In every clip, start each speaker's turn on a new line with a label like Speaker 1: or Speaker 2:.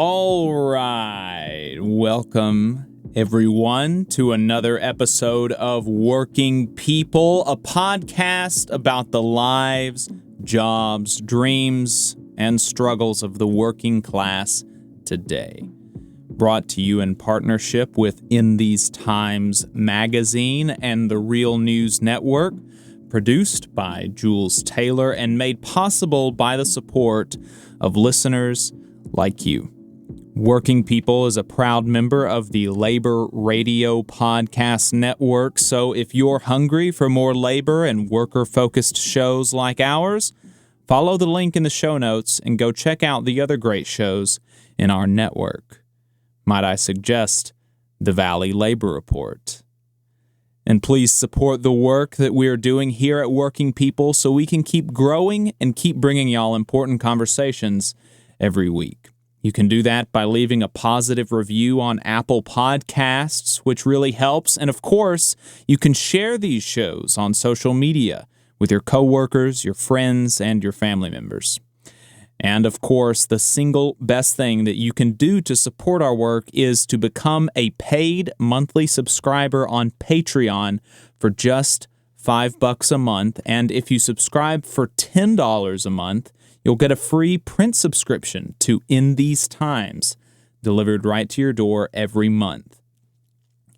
Speaker 1: All right. Welcome, everyone, to another episode of Working People, a podcast about the lives, jobs, dreams, and struggles of the working class today. Brought to you in partnership with In These Times magazine and the Real News Network, produced by Jules Taylor and made possible by the support of listeners like you. Working People is a proud member of the Labor Radio Podcast Network, so if you're hungry for more labor and worker-focused shows like ours, follow the link in the show notes and go check out the other great shows in our network. Might I suggest the Valley Labor Report. And please support the work that we're doing here at Working People so we can keep growing and keep bringing y'all important conversations every week. You can do that by leaving a positive review on Apple Podcasts, which really helps. And of course, you can share these shows on social media with your coworkers, your friends, and your family members. And of course, the single best thing that you can do to support our work is to become a paid monthly subscriber on Patreon for just $5 a month. And if you subscribe for $10 a month, you'll get a free print subscription to In These Times, delivered right to your door every month.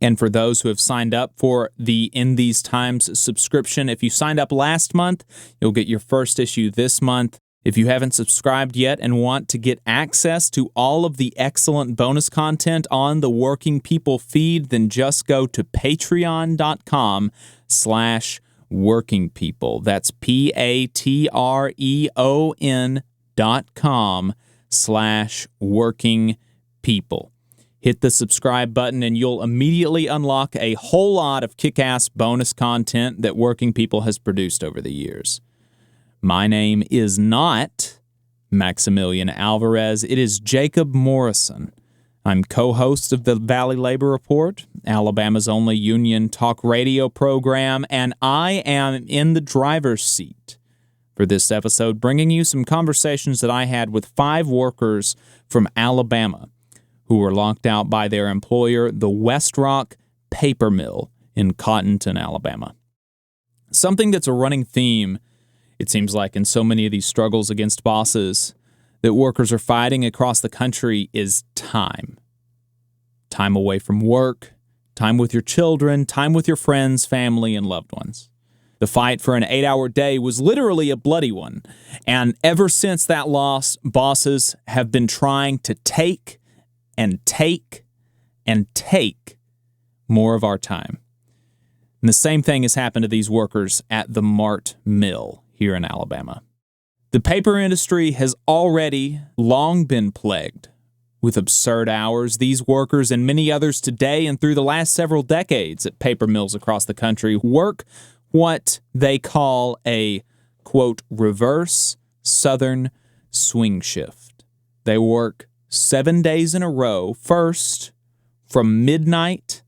Speaker 1: And for those who have signed up for the In These Times subscription, if you signed up last month, you'll get your first issue this month. If you haven't subscribed yet and want to get access to all of the excellent bonus content on the Working People feed, then just go to patreon.com/Working People. That's patreon.com/Working People. Hit the subscribe button and you'll immediately unlock a whole lot of kick-ass bonus content that Working People has produced over the years. My name is not Maximilian Alvarez. It is Jacob Morrison. I'm co-host of the Valley Labor Report, Alabama's only union talk radio program, and I am in the driver's seat for this episode, bringing you some conversations that I had with 5 workers from Alabama who were locked out by their employer, the WestRock paper mill in Cottonton, Alabama. Something that's a running theme, it seems like, in so many of these struggles against bosses that workers are fighting across the country is time. Time away from work, time with your children, time with your friends, family, and loved ones. The fight for an 8-hour day was literally a bloody one, and ever since that loss, bosses have been trying to take and take and take more of our time. And the same thing has happened to these workers at the Mahrt Mill here in Alabama. The paper industry has already long been plagued with absurd hours. These workers and many others today and through the last several decades at paper mills across the country work what they call a, quote, reverse Southern swing shift. They work 7 days in a row, first from midnight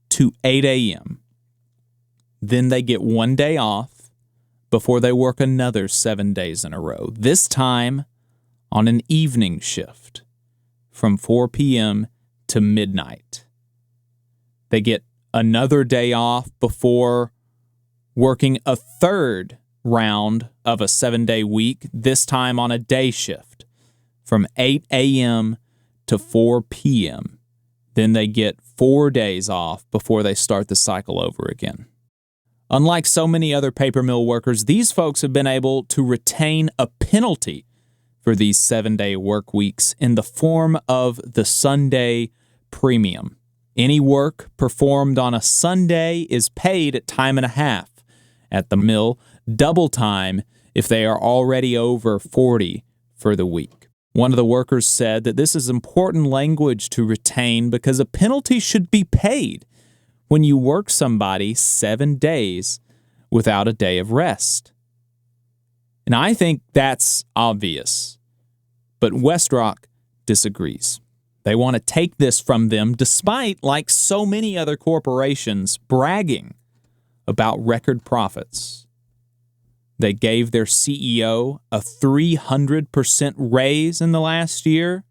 Speaker 1: to 8 a.m. Then they get 1 day off before they work another 7 days in a row, this time on an evening shift from 4 p.m. to midnight. They get another day off before working a third round of a 7-day week, this time on a day shift from 8 a.m. to 4 p.m. Then they get 4 days off before they start the cycle over again. Unlike so many other paper mill workers, these folks have been able to retain a penalty for these 7-day work weeks in the form of the Sunday premium. Any work performed on a Sunday is paid at time and a half at the mill, double time if they are already over 40 for the week. One of the workers said that this is important language to retain because a penalty should be paid when you work somebody 7 days without a day of rest. And I think that's obvious. But WestRock disagrees. They want to take this from them despite, like so many other corporations, bragging about record profits. They gave their CEO a 300% raise in the last year.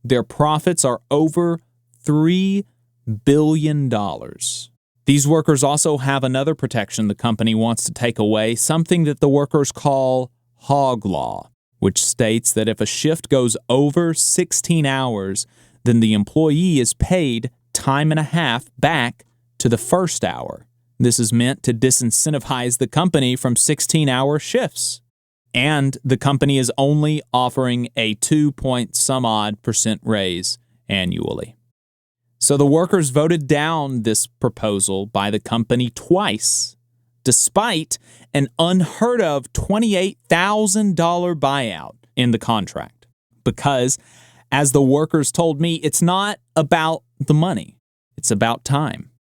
Speaker 1: Their profits are over $3 billion. These workers also have another protection the company wants to take away, something that the workers call hog law, which states that if a shift goes over 16 hours, then the employee is paid time and a half back to the first hour. This is meant to disincentivize the company from 16-hour shifts. And the company is only offering a 2-point-some-odd% raise annually. So the workers voted down this proposal by the company twice, despite an unheard-of $28,000 buyout in the contract. Because, as the workers told me, it's not about the money, it's about time.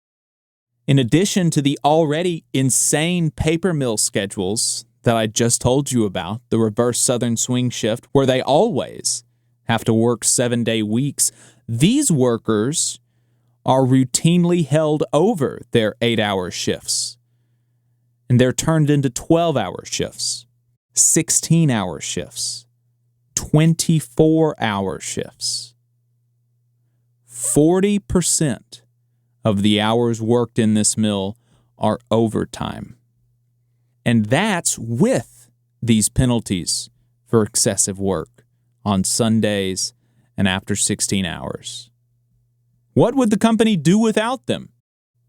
Speaker 1: In addition to the already insane paper mill schedules that I just told you about, the reverse southern swing shift, where they always have to work 7-day weeks, these workers are routinely held over their 8-hour shifts. And they're turned into 12-hour shifts, 16-hour shifts, 24-hour shifts. 40% of the hours worked in this mill are overtime. And that's with these penalties for excessive work on Sundays and after 16 hours. What would the company do without them?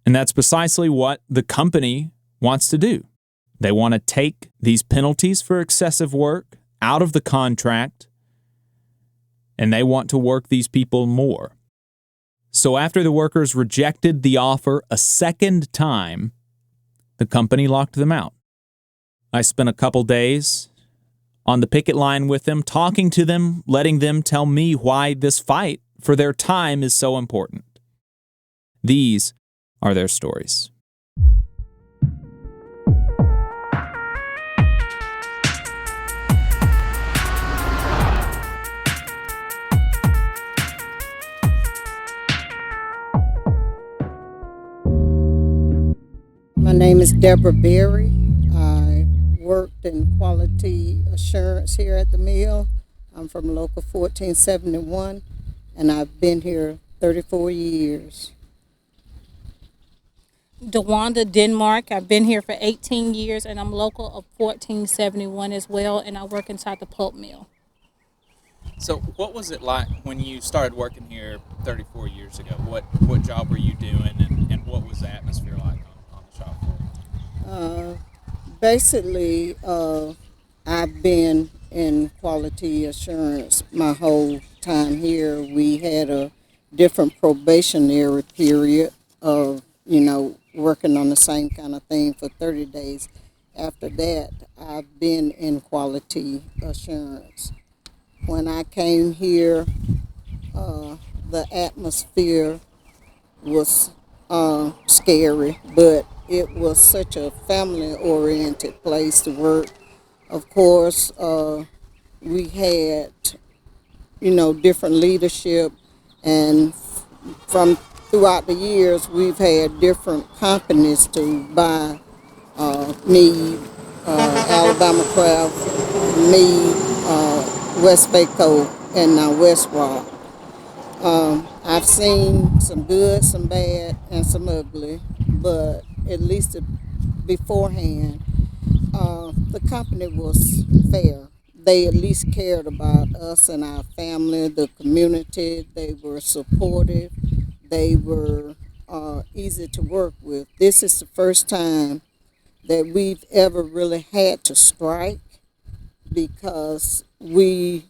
Speaker 1: And that's precisely what the company wants to do. They want to take these penalties for excessive work out of the contract, and they want to work these people more. So after the workers rejected the offer a second time, the company locked them out. I spent a couple days on the picket line with them, talking to them, letting them tell me why this fight for their time is so important. These are their stories.
Speaker 2: My name is Deborah Berry. I worked in quality assurance here at the mill. I'm from Local 1471, and I've been here 34 years.
Speaker 3: DeWanda, Denmark. I've been here for 18 years, and I'm local of 1471 as well, and I work inside the pulp mill.
Speaker 1: So what was it like when you started working here 34 years ago? What job were you doing, and what was the atmosphere like on the shop floor?
Speaker 2: Basically, I've been in quality assurance my whole time here. We had a different probationary period of, working on the same kind of thing for 30 days. After that, I've been in quality assurance. When I came here, the atmosphere was scary, but it was such a family-oriented place to work. Of course, we had, different leadership, and from throughout the years, we've had different companies to buy Mead, Alabama Craft, Mead, Westvaco, and now WestRock. I've seen some good, some bad, and some ugly, but at least beforehand, the company was fair. They at least cared about us and our family, the community. They were supportive. They were easy to work with. This is the first time that we've ever really had to strike, because we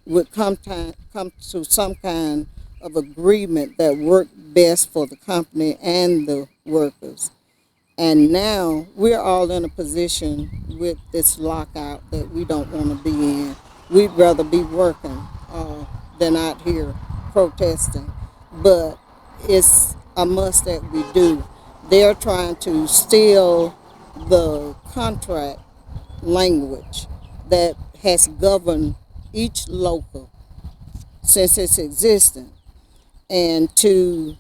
Speaker 2: would come to some kind of agreement that worked best for the company and the workers. And now we're all in a position with this lockout that we don't want to be in. We'd rather be working than out here protesting. But it's a must that we do. They're trying to steal the contract language that has governed each local since its existence, and to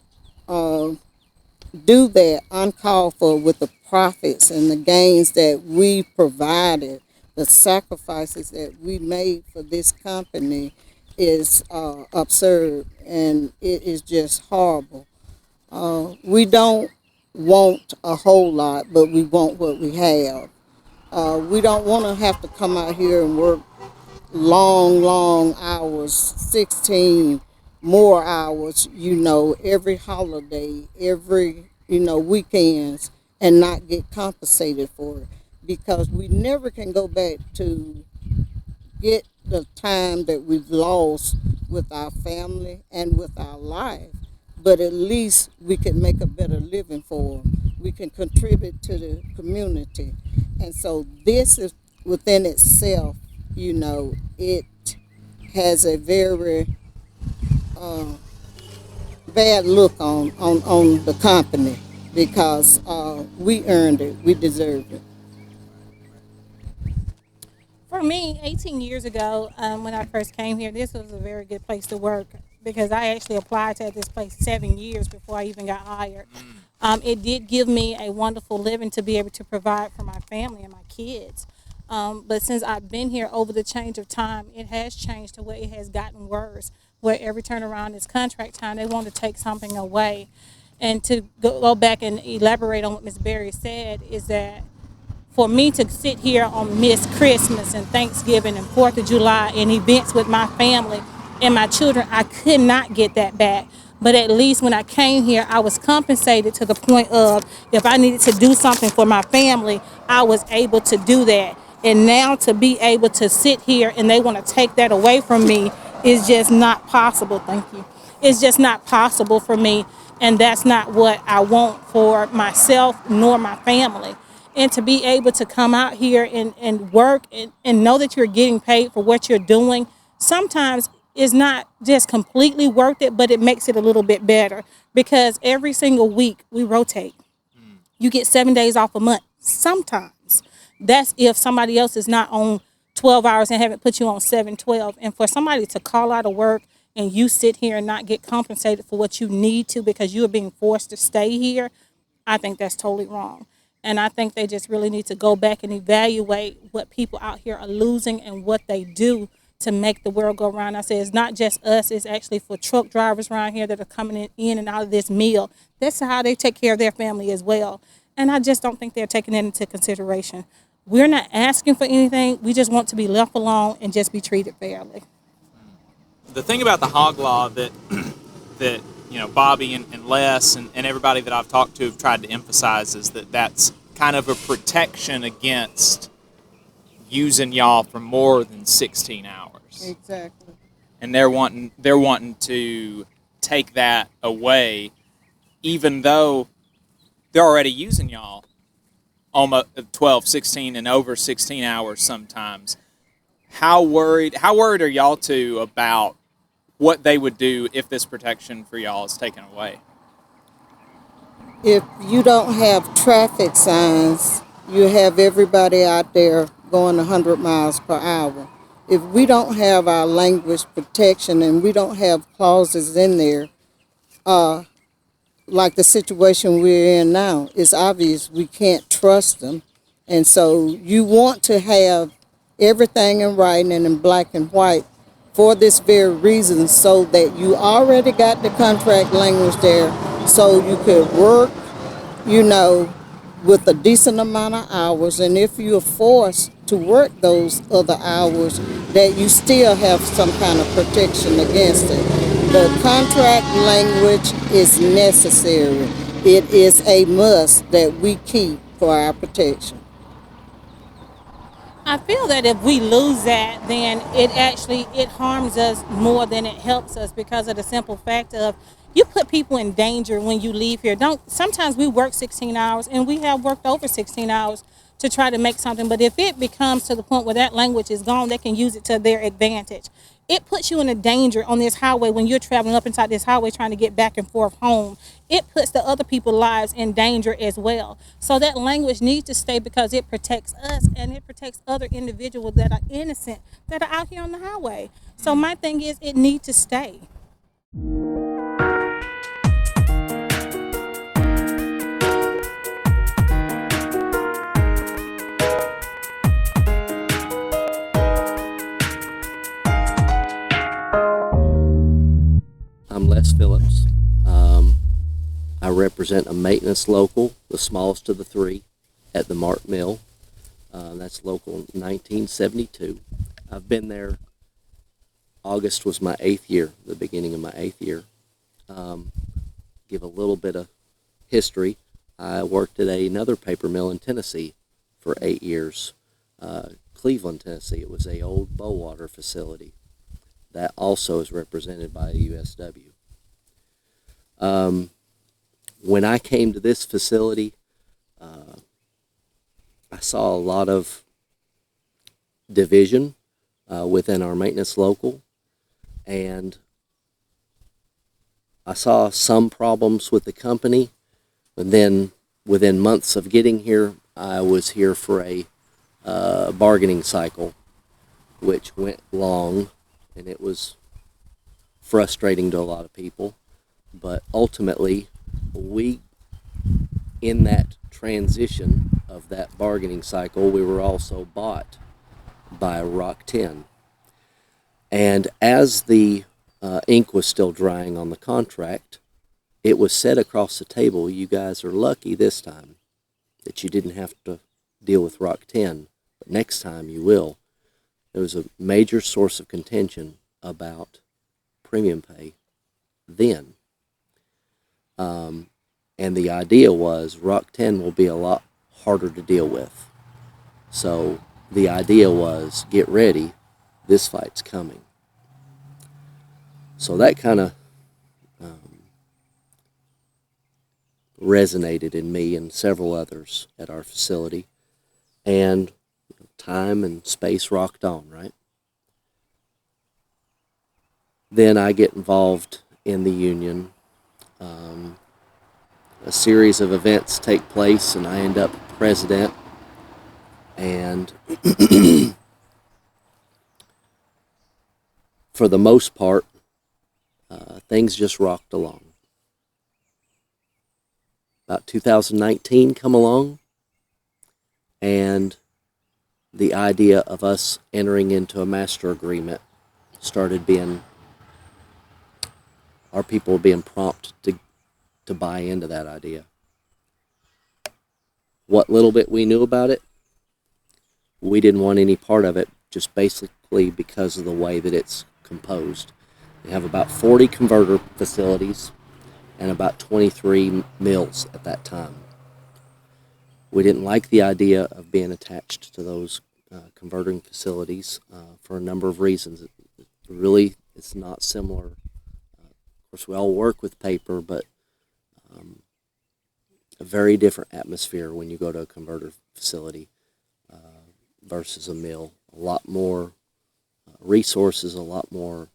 Speaker 2: do that uncalled for with the profits and the gains that we provided, the sacrifices that we made for this company, is absurd, and it is just horrible. We don't want a whole lot, but we want what we have. We don't want to have to come out here and work long hours, 16 more hours, every holiday, every, weekends, and not get compensated for it. Because we never can go back to get the time that we've lost with our family and with our life. But at least we can make a better living for them. We can contribute to the community. And so this is within itself, it has a very bad look on the company because we earned it, we deserved it.
Speaker 3: For me, 18 years ago, when I first came here, this was a very good place to work because I actually applied to this place 7 years before I even got hired. It did give me a wonderful living to be able to provide for my family and my kids. But since I've been here over the change of time, it has changed to where it has gotten worse, where every turnaround is contract time, they want to take something away. And to go back and elaborate on what Ms. Berry said is that for me to sit here on Miss Christmas and Thanksgiving and 4th of July and events with my family and my children, I could not get that back. But at least when I came here, I was compensated to the point of if I needed to do something for my family, I was able to do that. And now to be able to sit here and they want to take that away from me is just not possible. Thank you. It's just not possible for me. And that's not what I want for myself nor my family. And to be able to come out here and work and know that you're getting paid for what you're doing sometimes is not just completely worth it, but it makes it a little bit better because every single week we rotate. You get 7 days off a month sometimes. That's if somebody else is not on 12 hours and haven't put you on 7/12. And for somebody to call out of work and you sit here and not get compensated for what you need to because you are being forced to stay here, I think that's totally wrong. And I think they just really need to go back and evaluate what people out here are losing and what they do to make the world go round. I say it's not just us, it's actually for truck drivers around here that are coming in and out of this mill. That's how they take care of their family as well. And I just don't think they're taking that into consideration. We're not asking for anything. We just want to be left alone and just be treated fairly.
Speaker 1: The thing about the hog law that Bobby and Les and everybody that I've talked to have tried to emphasize is that that's kind of a protection against using y'all for more than 16 hours.
Speaker 2: Exactly.
Speaker 1: And they're wanting to take that away, even though they're already using y'all almost 12, 16, and over 16 hours sometimes. How worried are y'all two about what they would do if this protection for y'all is taken away?
Speaker 2: If you don't have traffic signs, you have everybody out there going 100 miles per hour. If we don't have our language protection and we don't have clauses in there, like the situation we're in now, it's obvious we can't trust them. And so you want to have everything in writing and in black and white for this very reason, so that you already got the contract language there so you could work, with a decent amount of hours. And if you're forced to work those other hours, that you still have some kind of protection against it. The contract language is necessary. It is a must that we keep for our protection.
Speaker 3: I feel that if we lose that, then it harms us more than it helps us because of the simple fact of you put people in danger when you leave here. Sometimes we work 16 hours and we have worked over 16 hours to try to make something, but if it becomes to the point where that language is gone, they can use it to their advantage. It puts you in a danger on this highway when you're traveling up inside this highway trying to get back and forth home. It puts the other people's lives in danger as well. So that language needs to stay because it protects us and it protects other individuals that are innocent that are out here on the highway. So my thing is it needs to stay.
Speaker 4: I'm Les Phillips. I represent a maintenance local, the smallest of the three, at the Mahrt Mill. That's local 1972. I've been there. August was my 8th year, the beginning of my 8th year. Give a little bit of history. I worked at another paper mill in Tennessee for 8 years, Cleveland, Tennessee. It was a old Bowater facility. That also is represented by USW. When I came to this facility, I saw a lot of division within our maintenance local, and I saw some problems with the company. And then within months of getting here, I was here for a bargaining cycle, which went long, and it was frustrating to a lot of people. But ultimately, in that transition of that bargaining cycle, we were also bought by Rock 10. And as the ink was still drying on the contract, it was said across the table, you guys are lucky this time that you didn't have to deal with Rock 10, but next time you will. There was a major source of contention about premium pay then. And the idea was Rock 10 will be a lot harder to deal with. So the idea was, get ready, this fight's coming. So that kind of resonated in me and several others at our facility. And time and space rocked on, right? Then I get involved in the union. A series of events take place, and I end up president. And for the most part, things just rocked along. About 2019 come along, and the idea of us entering into a master agreement started being, our people were being prompted to buy into that idea. What little bit we knew about it, we didn't want any part of it, just basically because of the way that it's composed. We have about 40 converter facilities and about 23 mills at that time. We didn't like the idea of being attached to those converting facilities for a number of reasons. It's not similar. Of course, we all work with paper, but a very different atmosphere when you go to a converter facility versus a mill. A lot more resources, a lot more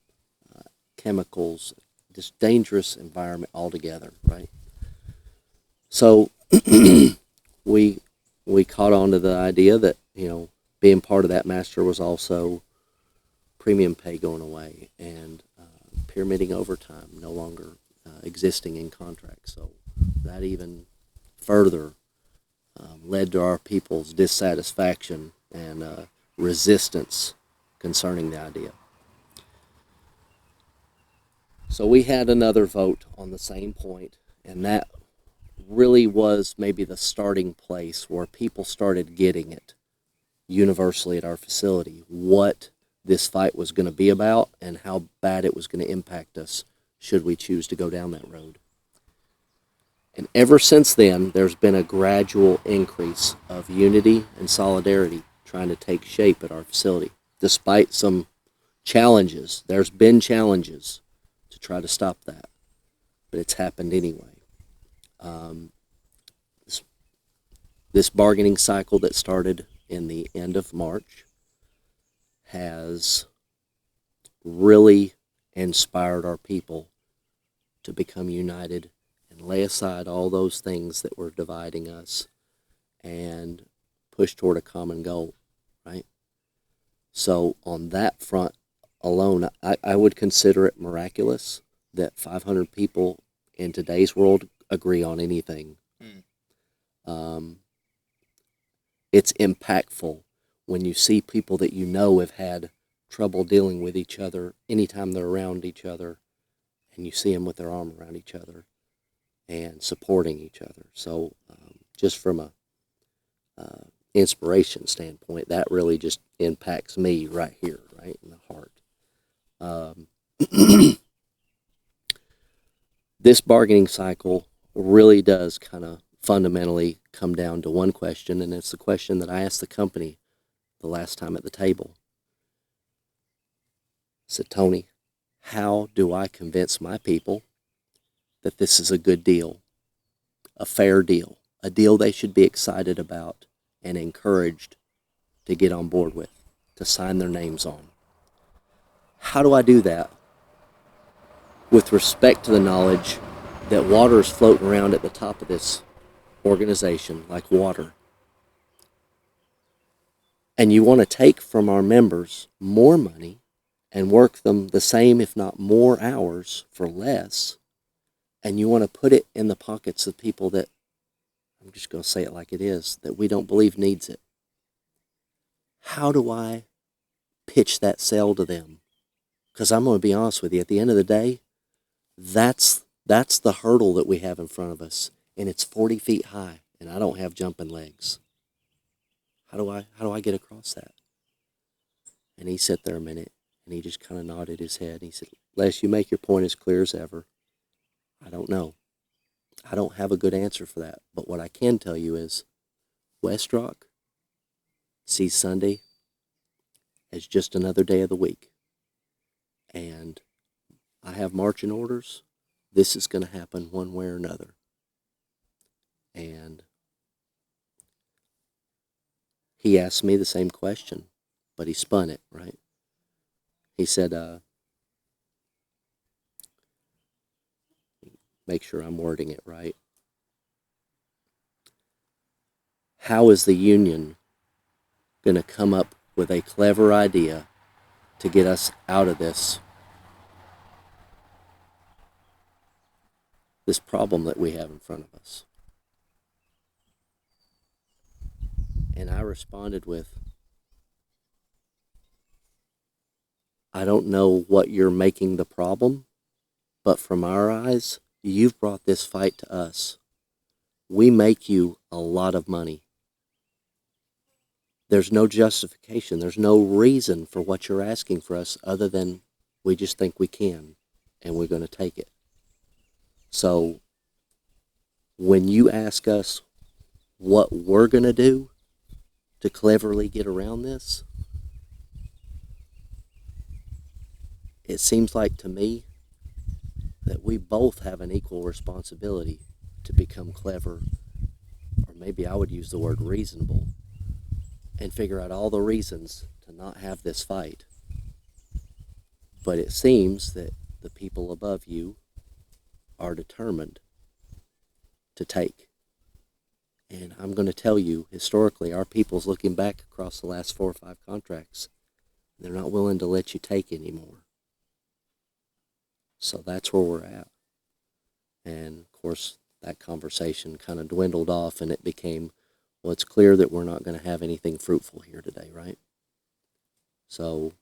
Speaker 4: chemicals, just dangerous environment altogether, right? So we caught on to the idea that, being part of that master was also premium pay going away and pyramiding overtime no longer existing in contracts. So that even further led to our people's dissatisfaction and resistance concerning the idea. So we had another vote on the same point, and that really was maybe the starting place where people started getting it universally at our facility, what this fight was going to be about and how bad it was going to impact us should we choose to go down that road. And ever since then, there's been a gradual increase of unity and solidarity trying to take shape at our facility. Despite some challenges, there's been challenges to try to stop that, but it's happened anyway. This bargaining cycle that started in the end of March has really inspired our people to become united and lay aside all those things that were dividing us and push toward a common goal, right? So on that front alone, I would consider it miraculous that 500 people in today's world agree on anything. It's impactful when you see people that have had trouble dealing with each other anytime they're around each other, and you see them with their arm around each other and supporting each other. So just from a inspiration standpoint, that really just impacts me right here, right in the heart. This bargaining cycle really does kind of fundamentally come down to one question, and it's the question that I asked the company the last time at the table. I said, Tony, how do I convince my people that this is a good deal, a fair deal, a deal they should be excited about and encouraged to get on board with, to sign their names on? How do I do that with respect to the knowledge that water is floating around at the top of this organization like water? And you want to take from our members more money and work them the same, if not more hours for less, and you want to put it in the pockets of people that, I'm just going to say it like it is, that we don't believe needs it. How do I pitch that sale to them? Because I'm going to be honest with you, at the end of the day, that's the hurdle that we have in front of us, and it's 40 feet high, and I don't have jumping legs. How do I get across that? And he sat there a minute, and he just kind of nodded his head. He said, Les, you make your point as clear as ever. I don't know. I don't have a good answer for that. But what I can tell you is WestRock sees Sunday as just another day of the week. And I have marching orders. This is going to happen one way or another. And he asked me the same question, but he spun it, right? He said, make sure I'm wording it right. How is the union going to come up with a clever idea to get us out of this problem that we have in front of us? And I responded with, I don't know what you're making the problem, but from our eyes, you've brought this fight to us. We make you a lot of money. There's no justification. There's no reason for what you're asking for us other than we just think we can, and we're going to take it. So when you ask us what we're going to do to cleverly get around this, it seems like to me that we both have an equal responsibility to become clever, or maybe I would use the word reasonable, and figure out all the reasons to not have this fight. But it seems that the people above you are determined to take. And I'm going to tell you, historically, our people's looking back across the last 4 or 5 contracts, they're not willing to let you take anymore. So that's where we're at. And of course, that conversation kind of dwindled off, and it became, well, it's clear that we're not going to have anything fruitful here today, right? So,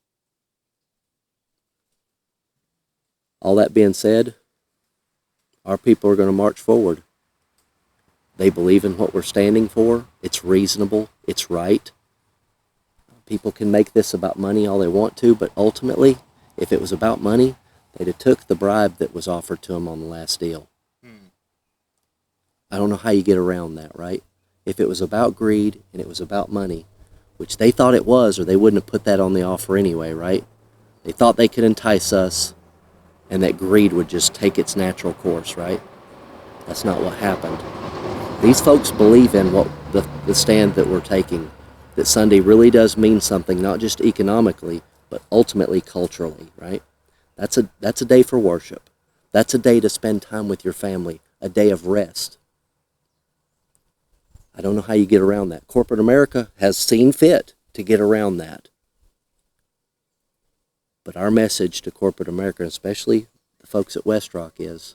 Speaker 4: all that being said, our people are going to march forward. They believe in what we're standing for. It's reasonable. It's right. People can make this about money all they want to, but ultimately, if it was about money, they'd have took the bribe that was offered to them on the last deal. I don't know how you get around that, right? If it was about greed and it was about money, which they thought it was, or they wouldn't have put that on the offer anyway, right? They thought they could entice us and that greed would just take its natural course, right? That's not what happened. These folks believe in what the stand that we're taking, that Sunday really does mean something, not just economically, but ultimately culturally, right? That's a day for worship. That's a day to spend time with your family, a day of rest. I don't know how you get around that. Corporate America has seen fit to get around that. But our message to corporate America, especially the folks at WestRock, is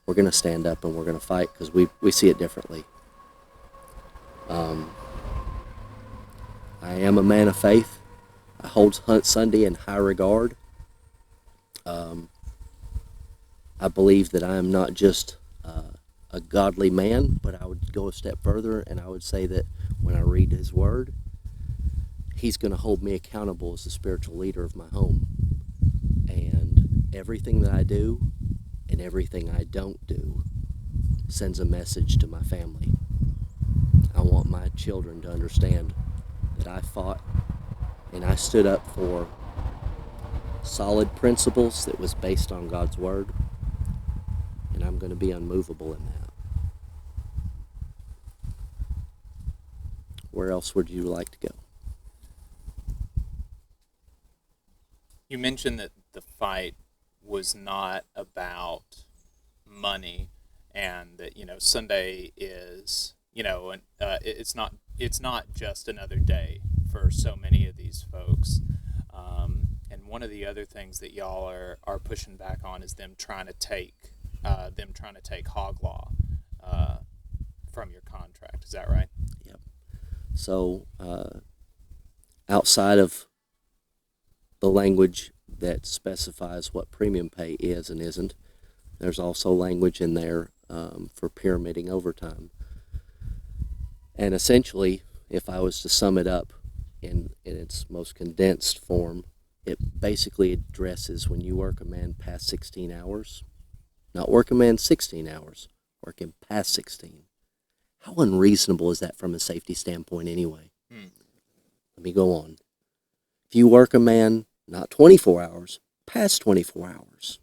Speaker 4: we're going to stand up and we're going to fight because we see it differently. I am a man of faith. I hold Hunt Sunday in high regard. I believe that I am not just a godly man, but I would go a step further and I would say that when I read his word, he's going to hold me accountable as the spiritual leader of my home. And everything that I do and everything I don't do sends a message to my family. I want my children to understand that I fought and I stood up for solid principles that was based on God's word, and I'm going to be unmovable in that. Where else would you like to go?
Speaker 1: You mentioned that the fight was not about money, and that Sunday is it's not just another day for so many of these folks. And one of the other things that y'all are pushing back on is them trying to take hog law from your contract. Is that right?
Speaker 4: Yep. So outside of the language that specifies what premium pay is and isn't, there's also language in there for pyramiding overtime. And essentially, if I was to sum it up in its most condensed form, it basically addresses when you work a man past 16 hours, not work a man 16 hours, work him past 16. How unreasonable is that from a safety standpoint anyway? Let me go on. If you work a man not 24 hours, past 24 hours,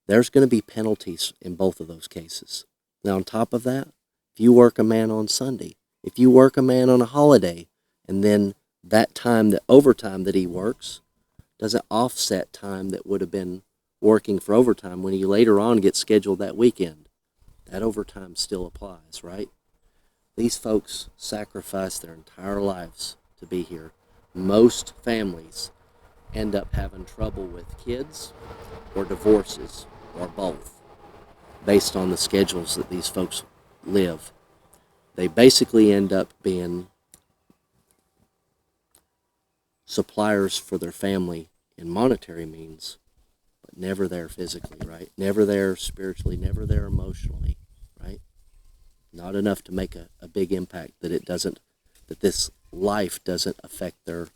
Speaker 4: there's going to be penalties in both of those cases. Now, on top of that, if you work a man on Sunday, if you work a man on a holiday, and then that time, the overtime that he works, doesn't offset time that would have been working for overtime when he later on gets scheduled that weekend, that overtime still applies, right? These folks sacrifice their entire lives to be here. Most families end up having trouble with kids or divorces or both based on the schedules that these folks live. They basically end up being suppliers for their family in monetary means, but never there physically, right? Never there spiritually, never there emotionally, right? Not enough to make a big impact that this life doesn't affect their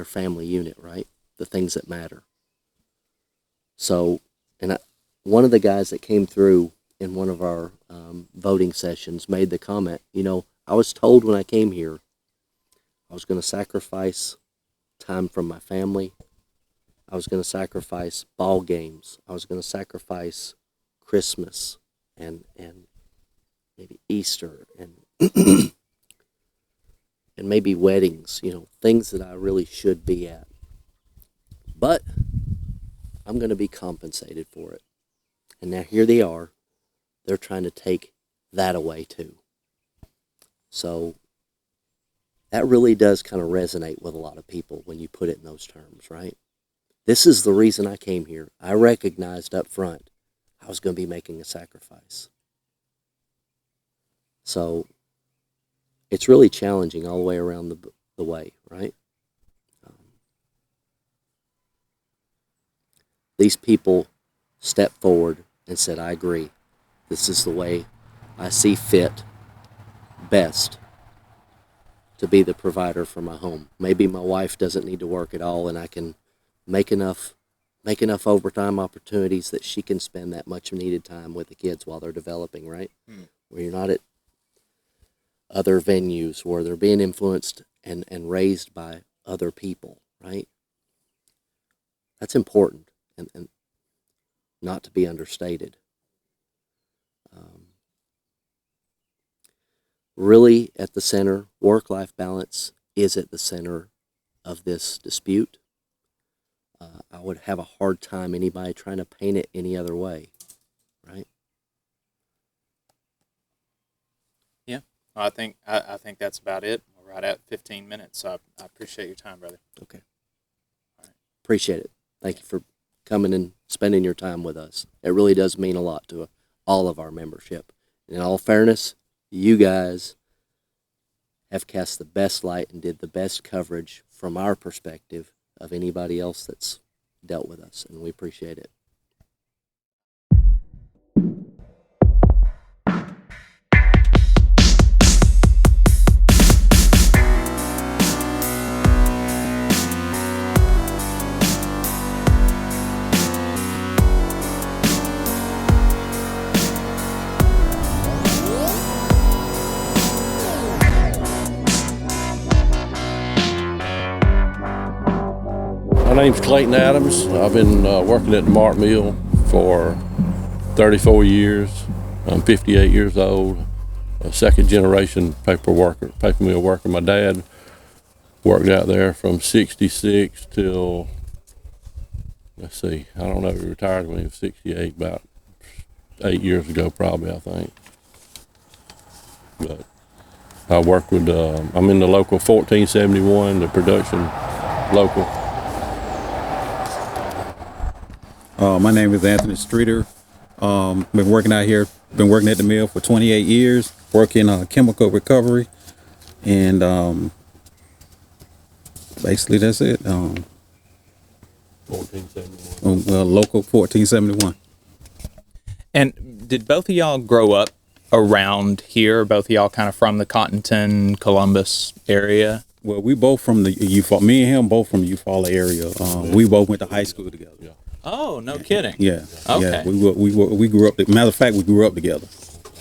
Speaker 4: family unit, right? The things that matter. So, one of the guys that came through in one of our voting sessions made the comment, I was told when I came here I was going to sacrifice time from my family. I was going to sacrifice ball games. I was going to sacrifice Christmas and maybe Easter and and maybe weddings, things that I really should be at. But I'm going to be compensated for it. And now here they are. They're trying to take that away too. So that really does kind of resonate with a lot of people when you put it in those terms, right? This is the reason I came here. I recognized up front I was going to be making a sacrifice. So it's really challenging all the way around the way, right? These people stepped forward and said, I agree. This is the way I see fit best to be the provider for my home. Maybe my wife doesn't need to work at all and I can make enough overtime opportunities that she can spend that much needed time with the kids while they're developing, right? Where you're not at other venues where they're being influenced and raised by other people, right? That's important and not to be understated. Really at the center, work-life balance is at the center of this dispute. I would have a hard time anybody trying to paint it any other way, right?
Speaker 1: Yeah, I think that's about it. We're right at 15 minutes, so I appreciate your time, brother.
Speaker 4: Okay. All right. Appreciate it. Thank you for coming and spending your time with us. It really does mean a lot to all of our membership. In all fairness, you guys have cast the best light and did the best coverage from our perspective of anybody else that's dealt with us, and we appreciate it.
Speaker 5: My name's Clayton Adams. I've been working at the Mahrt Mill for 34 years. I'm 58 years old, a second generation paper mill worker. My dad worked out there from 66 till, let's see, I don't know, he retired when he was 68, about 8 years ago probably, I think. But I work with, I'm in the local 1471, the production local.
Speaker 6: My name is Anthony Streeter. Been working out here, been working at the mill for 28 years, working chemical recovery, and basically that's it.
Speaker 5: 1471.
Speaker 6: Well, local 1471.
Speaker 1: And did both of y'all grow up around here? Both of y'all kind of from the Cottonton, Columbus area?
Speaker 6: Well, we both from the Eufaula. Me and him both from the Eufaula area. We both went to high school together.
Speaker 5: Yeah.
Speaker 1: Oh, no kidding.
Speaker 6: Yeah.
Speaker 1: Okay.
Speaker 6: Yeah. We grew up. Matter of fact, we grew up together.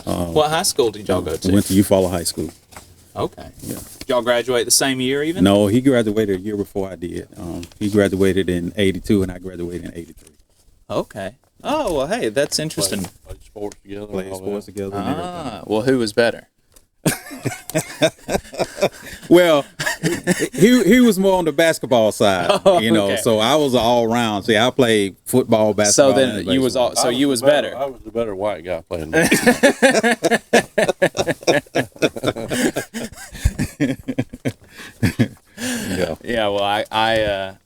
Speaker 1: What high school did y'all go to?
Speaker 6: We went to Eufaula High School.
Speaker 1: Okay.
Speaker 6: Yeah.
Speaker 1: Did y'all graduate the same year even?
Speaker 6: No, he graduated a year before I did. He graduated in '82, and I graduated in '83.
Speaker 1: Okay. Oh, well, hey, that's interesting.
Speaker 5: Played sports together.
Speaker 6: Played
Speaker 5: and all
Speaker 6: sports
Speaker 5: that.
Speaker 6: together. And everything.
Speaker 1: Well, who was better?
Speaker 6: Well, he was more on the basketball side,
Speaker 1: okay.
Speaker 6: So I was all round. See, I played football,
Speaker 1: So
Speaker 6: basketball.
Speaker 1: then
Speaker 6: and
Speaker 1: you was
Speaker 6: baseball.
Speaker 1: all, so you was better.
Speaker 5: I was the better white guy playing
Speaker 6: Yeah.
Speaker 1: Yeah, well,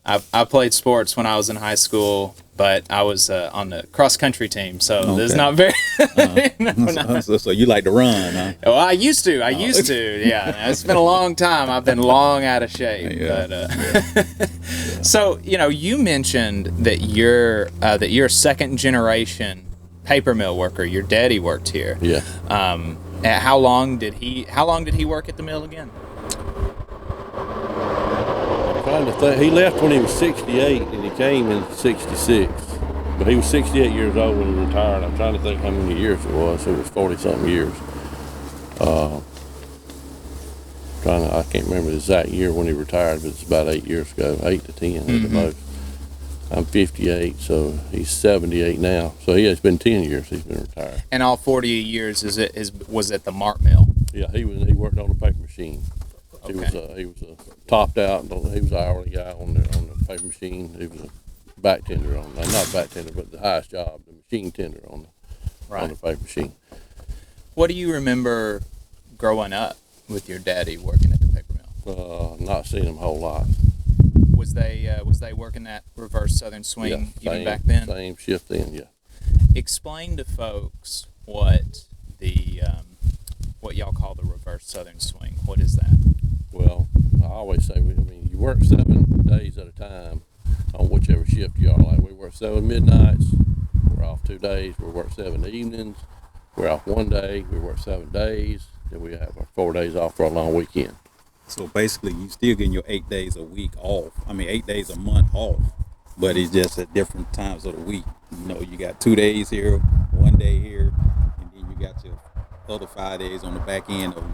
Speaker 1: I played sports when I was in high school, but I was on the cross country team, so there's
Speaker 6: Okay.
Speaker 1: not very.
Speaker 6: So you like to run, huh?
Speaker 1: Well, I used to. Yeah, it's been a long time. I've been long out of shape.
Speaker 6: Yeah.
Speaker 1: But, so you mentioned that you're a second generation paper mill worker. Your daddy worked here.
Speaker 5: Yeah.
Speaker 1: How long did he work at the mill again?
Speaker 5: Trying to think. He left when he was 68 and he came in 66. But he was 68 years old when he retired. I'm trying to think how many years it was. It was 40-something years. I can't remember the exact year when he retired, but it's about 8 years ago, 8 to 10 at the most. I'm 58, so he's 78 now. So yeah, it's been 10 years he's been retired.
Speaker 1: And all 40 years was at the Mahrt Mill.
Speaker 5: Yeah, he worked on the paper machine.
Speaker 1: Okay.
Speaker 5: He was topped out. He was an hourly guy on the paper machine. He was a back tender not back tender, but the highest job, the machine tender on the paper machine.
Speaker 1: What do you remember growing up with your daddy working at the paper mill?
Speaker 5: Not seeing him a whole lot.
Speaker 1: Was they working that reverse southern swing even back then?
Speaker 5: Same shift then, yeah.
Speaker 1: Explain to folks what y'all call the reverse southern swing. What is that?
Speaker 5: Well, I always say, you work 7 days at a time on whichever shift you are. Like we work 7 midnights, we're off 2 days. We work 7 evenings, we're off 1 day. We work 7 days, then we have our 4 days off for a long weekend.
Speaker 6: So basically, you still getting your 8 days a week off. 8 days a month off, but it's just at different times of the week. You got 2 days here, 1 day here, and then you got your other 5 days on the back end of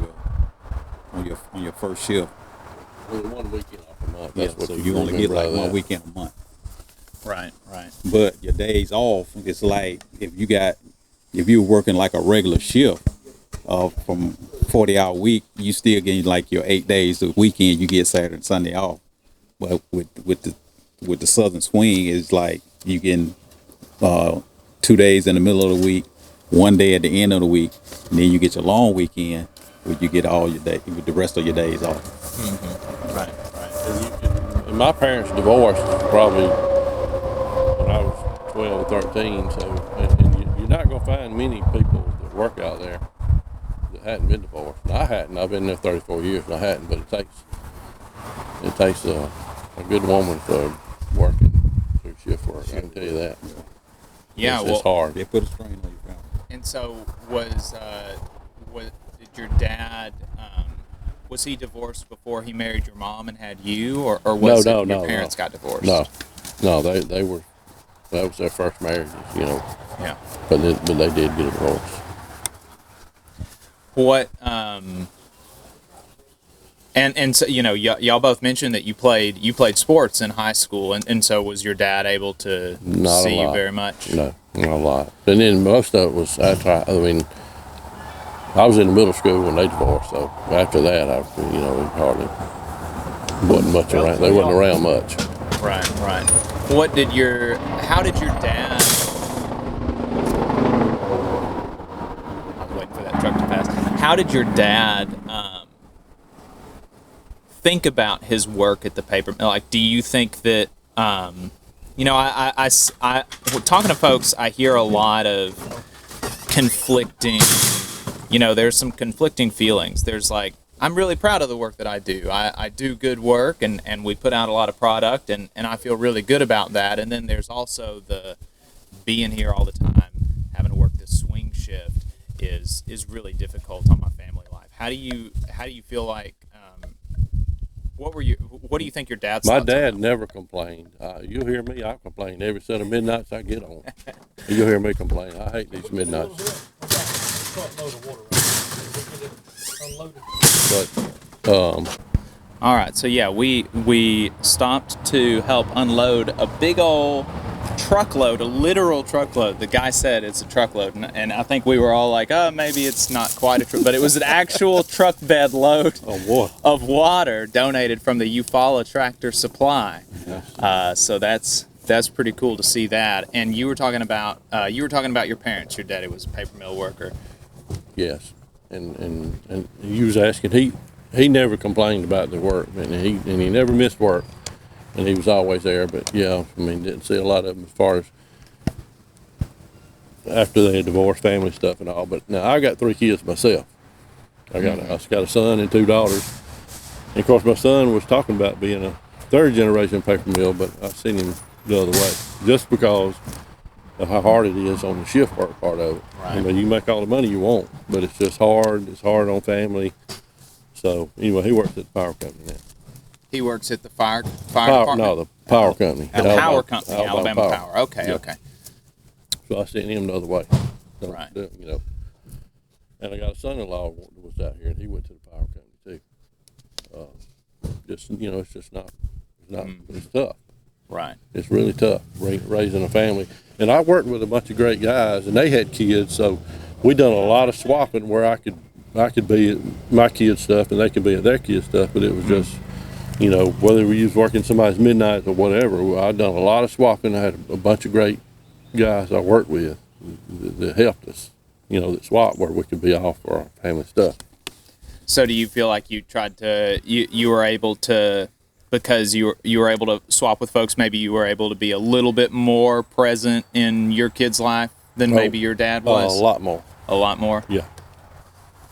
Speaker 6: your first shift.
Speaker 5: Only 1 weekend off a month.
Speaker 6: Yeah,
Speaker 5: That's what
Speaker 6: so you only get like 1
Speaker 5: week.
Speaker 6: weekend a month.
Speaker 1: Right.
Speaker 6: But your days off, it's like if you're working like a regular shift from 40-hour week, you still getting like your 8 days. The weekend you get Saturday and Sunday off. But with the southern swing, it's like you getting 2 days in the middle of the week, 1 day at the end of the week, and then you get your long weekend where you get all your day with the rest of your days off.
Speaker 1: Mm-hmm. Right.
Speaker 5: And my parents divorced probably when I was 12 or 13, so you're not going to find many people that work out there that hadn't been divorced. And I hadn't. I've been there 34 years and I hadn't, but it takes a good woman for working through shift work. I can tell you that.
Speaker 1: Yeah,
Speaker 5: It's hard.
Speaker 6: They put a strain on your family.
Speaker 1: And so did your dad, was he divorced before he married your mom and had you, or was your parents got divorced?
Speaker 5: No, they were, that was their first marriage, you know.
Speaker 1: Yeah.
Speaker 5: But they did get a divorce.
Speaker 1: What, and so, you know, y'all both mentioned that you played sports in high school, and so was your dad able to see you very much?
Speaker 5: No, not a lot. And then most of it was after, I was in middle school when they divorced, so after that, it hardly wasn't much around. They wasn't around much.
Speaker 1: Right. How did your dad, I'm waiting for that truck to pass. How did your dad think about his work at the paper mill? Like, do you think that, I talking to folks, I hear a lot of conflicting, there's some conflicting feelings. There's like, I'm really proud of the work that I do. I do good work, and we put out a lot of product, and I feel really good about that. And then there's also the being here all the time, having to work this swing shift is really difficult on my family life. How do you feel like, what do you think your dad's
Speaker 5: My
Speaker 1: thoughts
Speaker 5: dad
Speaker 1: are?
Speaker 5: never complained. You'll hear me, I complain every set of midnights I get on. You'll hear me complain. I hate these midnights. But
Speaker 1: All right, so yeah, we stopped to help unload a big old truckload, a literal truckload. The guy said it's a truckload, and I think we were all like, oh, maybe it's not quite a truck, but it was an actual truck bed load of water donated from the Eufaula Tractor Supply. So that's pretty cool to see that. And you were talking about your parents. Your daddy was a paper mill worker.
Speaker 5: yes, and he was asking. He never complained about the work, and he never missed work. And he was always there, but yeah, didn't see a lot of them as far as after they had divorced, family stuff and all. But now I got 3 kids myself. I got a son and 2 daughters. And of course, my son was talking about being a 3rd generation paper mill, but I seen him the other way, just because of how hard it is on the shift work part of it.
Speaker 1: Right.
Speaker 5: You make all the money you want, but it's just hard. It's hard on family. So anyway, he works at the power company now.
Speaker 1: He works at the fire department?
Speaker 5: No, the power company.
Speaker 1: Power company, Alabama Power. Okay,
Speaker 5: Yeah.
Speaker 1: okay.
Speaker 5: So I sent him the other way. So,
Speaker 1: Right.
Speaker 5: And I got a son-in-law that was out here, and he went to the power company too. It's just not. It's tough.
Speaker 1: Right.
Speaker 5: It's really tough raising a family. And I worked with a bunch of great guys, and they had kids, so we done a lot of swapping where I could be at my kids' stuff, and they could be at their kids' stuff. But it was just, whether we was working somebody's midnight or whatever, I done a lot of swapping. I had a bunch of great guys I worked with that helped us, that swapped where we could be off for our family stuff.
Speaker 1: So do you feel like you tried to, you were able to, because you were able to swap with folks, maybe you were able to be a little bit more present in your kid's life than maybe your dad was?
Speaker 5: A lot more.
Speaker 1: A lot more?
Speaker 5: Yeah.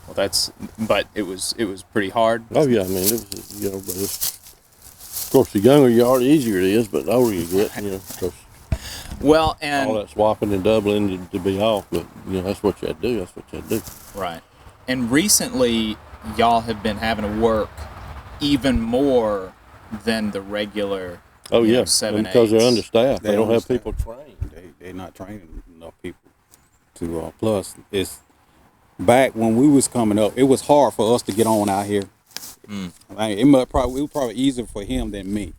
Speaker 1: Well, but it was pretty hard.
Speaker 5: Oh yeah, it was, but of course, the younger you are, the easier it is. But the older you get, because
Speaker 1: well, and
Speaker 5: all that swapping and doubling to be off. But that's what you had to do. That's what you had to do.
Speaker 1: Right. And recently, y'all have been having to work even more than the regular.
Speaker 5: Oh yeah,
Speaker 1: 7,
Speaker 5: because they're
Speaker 1: 8s.
Speaker 5: understaffed. They don't have
Speaker 6: understaffed.
Speaker 5: people trained.
Speaker 6: They're not training enough people to. Plus, it's back when we was coming up. It was hard for us to get on out here. It was probably easier for him than me,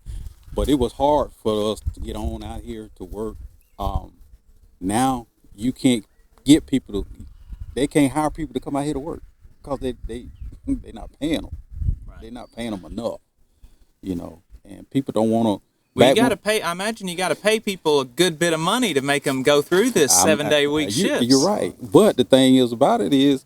Speaker 6: but it was hard for us to get on out here to work. Now you can't get people to. They can't hire people to come out here to work because they're not paying them. Right. They're not paying them enough. And people don't want to.
Speaker 1: Well, you got to pay. I imagine you got to pay people a good bit of money to make them go through this 7-day week shifts.
Speaker 6: You're right, but the thing is about it is,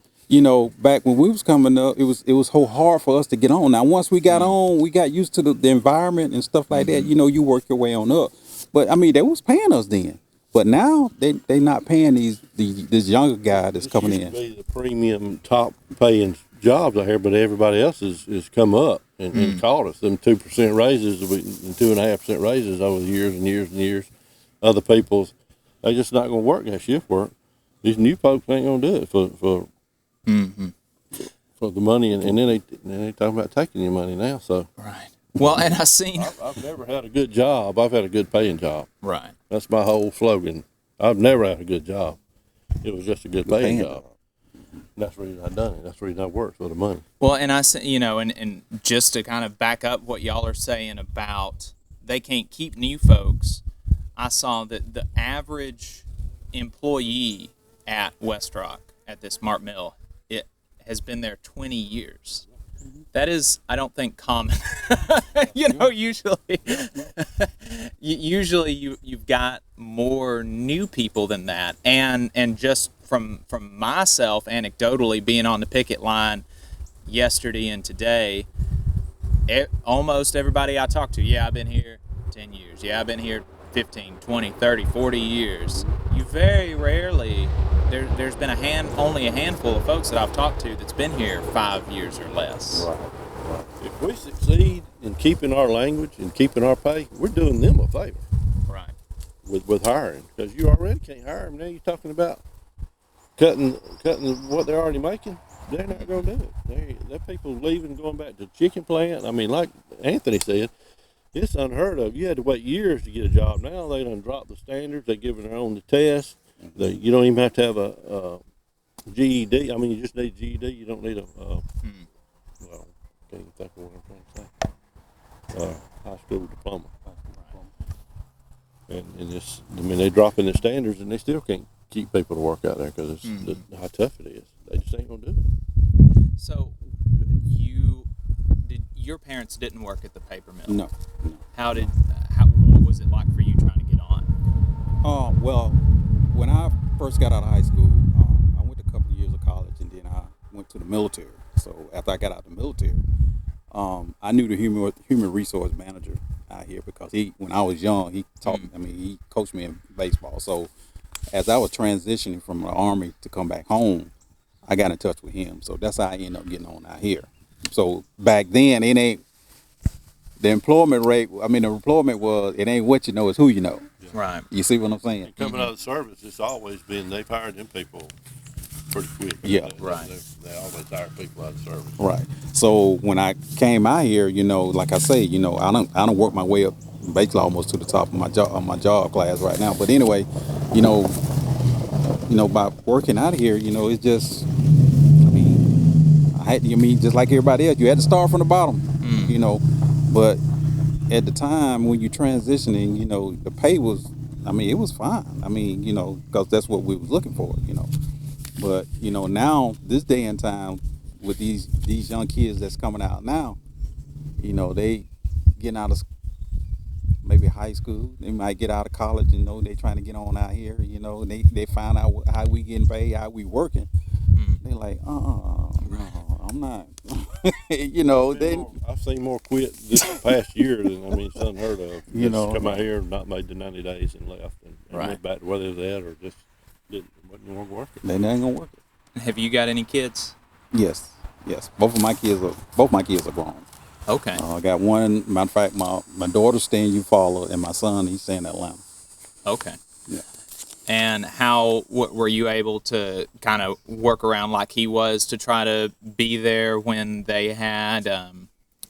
Speaker 6: back when we was coming up, it was so hard for us to get on. Now, once we got on, we got used to the environment and stuff like that. You work your way on up. But they was paying us then. But now they not paying this younger guy that's coming in.
Speaker 5: Be the premium top paying jobs out here, but everybody else has come up and caught us. Them 2% raises and 2.5% raises over the years and years and years. other people's, they just not going to work that shift work. These new folks ain't going to do it for the money, and then they talking about taking your money now. So
Speaker 1: Right. Well, and I seen.
Speaker 5: I've never had a good job. I've had a good paying job.
Speaker 1: Right.
Speaker 5: That's my whole slogan. I've never had a good job. It was just a good paying job. And that's the reason I done it. That's the reason I worked for the money.
Speaker 1: Well, and I say, and just to kind of back up what y'all are saying about they can't keep new folks, I saw that the average employee at WestRock at this Mahrt Mill, it has been there 20 years. That is, I don't think, common. Usually you've got more new people than that. And just from myself, anecdotally, being on the picket line yesterday and today, almost everybody I talk to, yeah, I've been here 10 years. Yeah, I've been here 15, 20, 30, 40 years. You very rarely, there's been only a handful of folks that I've talked to that's been here 5 years or less.
Speaker 5: Right. If we succeed in keeping our language and keeping our pay, we're doing them a favor.
Speaker 1: Right.
Speaker 5: With hiring, because you already can't hire them. Now you're talking about cutting what they're already making. They're not going to do it. They're people leaving, going back to the chicken plant. I mean, like Anthony said, it's unheard of. You had to wait years to get a job. Now they done dropped the standards. They're giving their own tests. You don't even have to have a GED. I mean, you just need a GED. You don't need a well, can't even think of what I'm trying to say. High school diploma. And just, I mean, they're dropping the standards, and they still can't keep people to work out there because it's how tough it is. They just ain't gonna do it.
Speaker 1: So, your parents didn't work at the paper mill?
Speaker 6: No.
Speaker 1: What was it like for you trying to get on?
Speaker 6: Well, when I first got out of high school, I went to a couple of years of college, and then I went to the military. So after I got out of the military, I knew the human resource manager out here because when I was young, he taught me. I mean, he coached me in baseball. So as I was transitioning from the Army to come back home, I got in touch with him. So that's how I ended up getting on out here. So back then, the employment rate. I mean, the employment was, it ain't what you know, it's who you know.
Speaker 1: Right.
Speaker 6: You see what I'm saying?
Speaker 5: And coming out of the service, it's always been, they've hired them people pretty quick.
Speaker 6: Yeah.
Speaker 1: Right.
Speaker 5: They always hire people out of the service.
Speaker 6: Right. So when I came out here, like I say, I don't work my way up basically almost to the top of my job class right now. But anyway, by working out here, it's just, just like everybody else, you had to start from the bottom, but at the time when you transitioning, the pay was, it was fine. Because that's what we was looking for, But, now, this day and time, with these young kids that's coming out now, they getting out of maybe high school, they might get out of college, they trying to get on out here, they find out how we getting paid, how we working. They like, no, I'm not.
Speaker 5: I've seen more quit this past year than, it's unheard of. Just come out here and not made the 90 days and left and went back to where they was at or just wasn't going to work it.
Speaker 6: They ain't gonna work it.
Speaker 1: Have you got any kids?
Speaker 6: Yes. Both my kids are grown.
Speaker 1: Okay.
Speaker 6: I got one. Matter of fact, my daughter's staying in Eufaula, and my son, he's staying in Atlanta.
Speaker 1: Okay.
Speaker 6: Yeah.
Speaker 1: And how were you able to kind of work around like he was to try to be there when they had,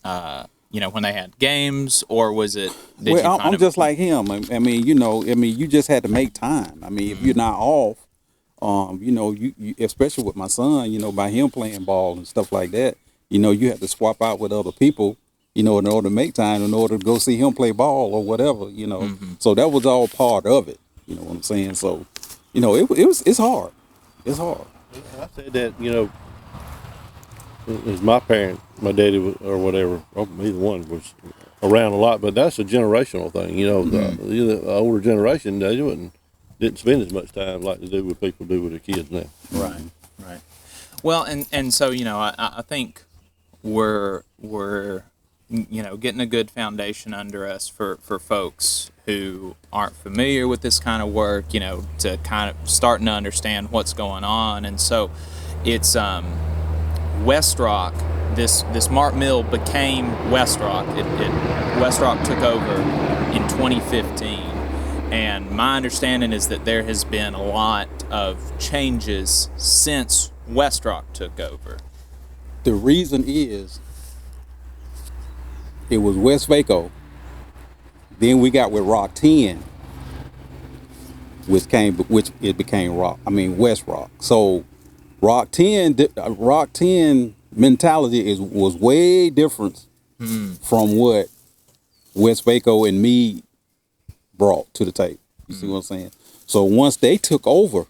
Speaker 1: when they had games, or was it?
Speaker 6: I'm just like him. You just had to make time. If you're not off, you especially with my son, by him playing ball and stuff like that, you have to swap out with other people, in order to make time, in order to go see him play ball or whatever, So that was all part of it. You know what I'm saying? So, it's hard. It's hard.
Speaker 5: I said that, as my parent, my daddy was, or whatever, either one was around a lot, but that's a generational thing. The older generation, they didn't spend as much time like they do with people do with their kids now.
Speaker 1: Right. Well, and so, I think we're getting a good foundation under us for folks who aren't familiar with this kind of work, to kind of starting to understand what's going on. And so it's WestRock, this Mahrt Mill became WestRock. WestRock took over in 2015. And my understanding is that there has been a lot of changes since WestRock took over.
Speaker 6: The reason is it was West Vaco. Then we got with Rock 10, which it became WestRock. So Rock 10 mentality was way different from what West Vaco and me brought to the table. You see what I'm saying? So once they took over,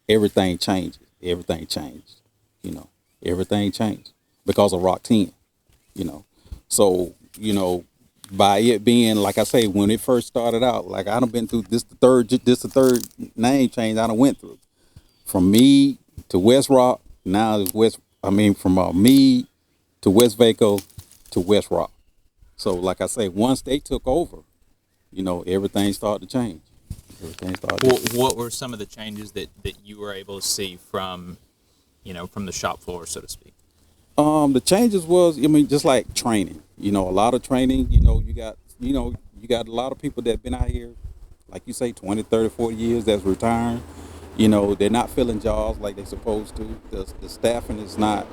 Speaker 6: everything changed. Everything changed. Everything changed because of Rock 10. So by it being, like I say, when it first started out, like I done been through the third name change I done went through. From me to WestRock, now it's from me to West Vaco to WestRock. So like I say, once they took over, everything started to change.
Speaker 1: What were some of the changes that you were able to see from the shop floor, so to speak?
Speaker 6: The changes was, just like training. A lot of training. You got a lot of people that been out here, like you say, 20, 30, 40 years that's retiring. They're not filling jobs like they're supposed to. The staffing is not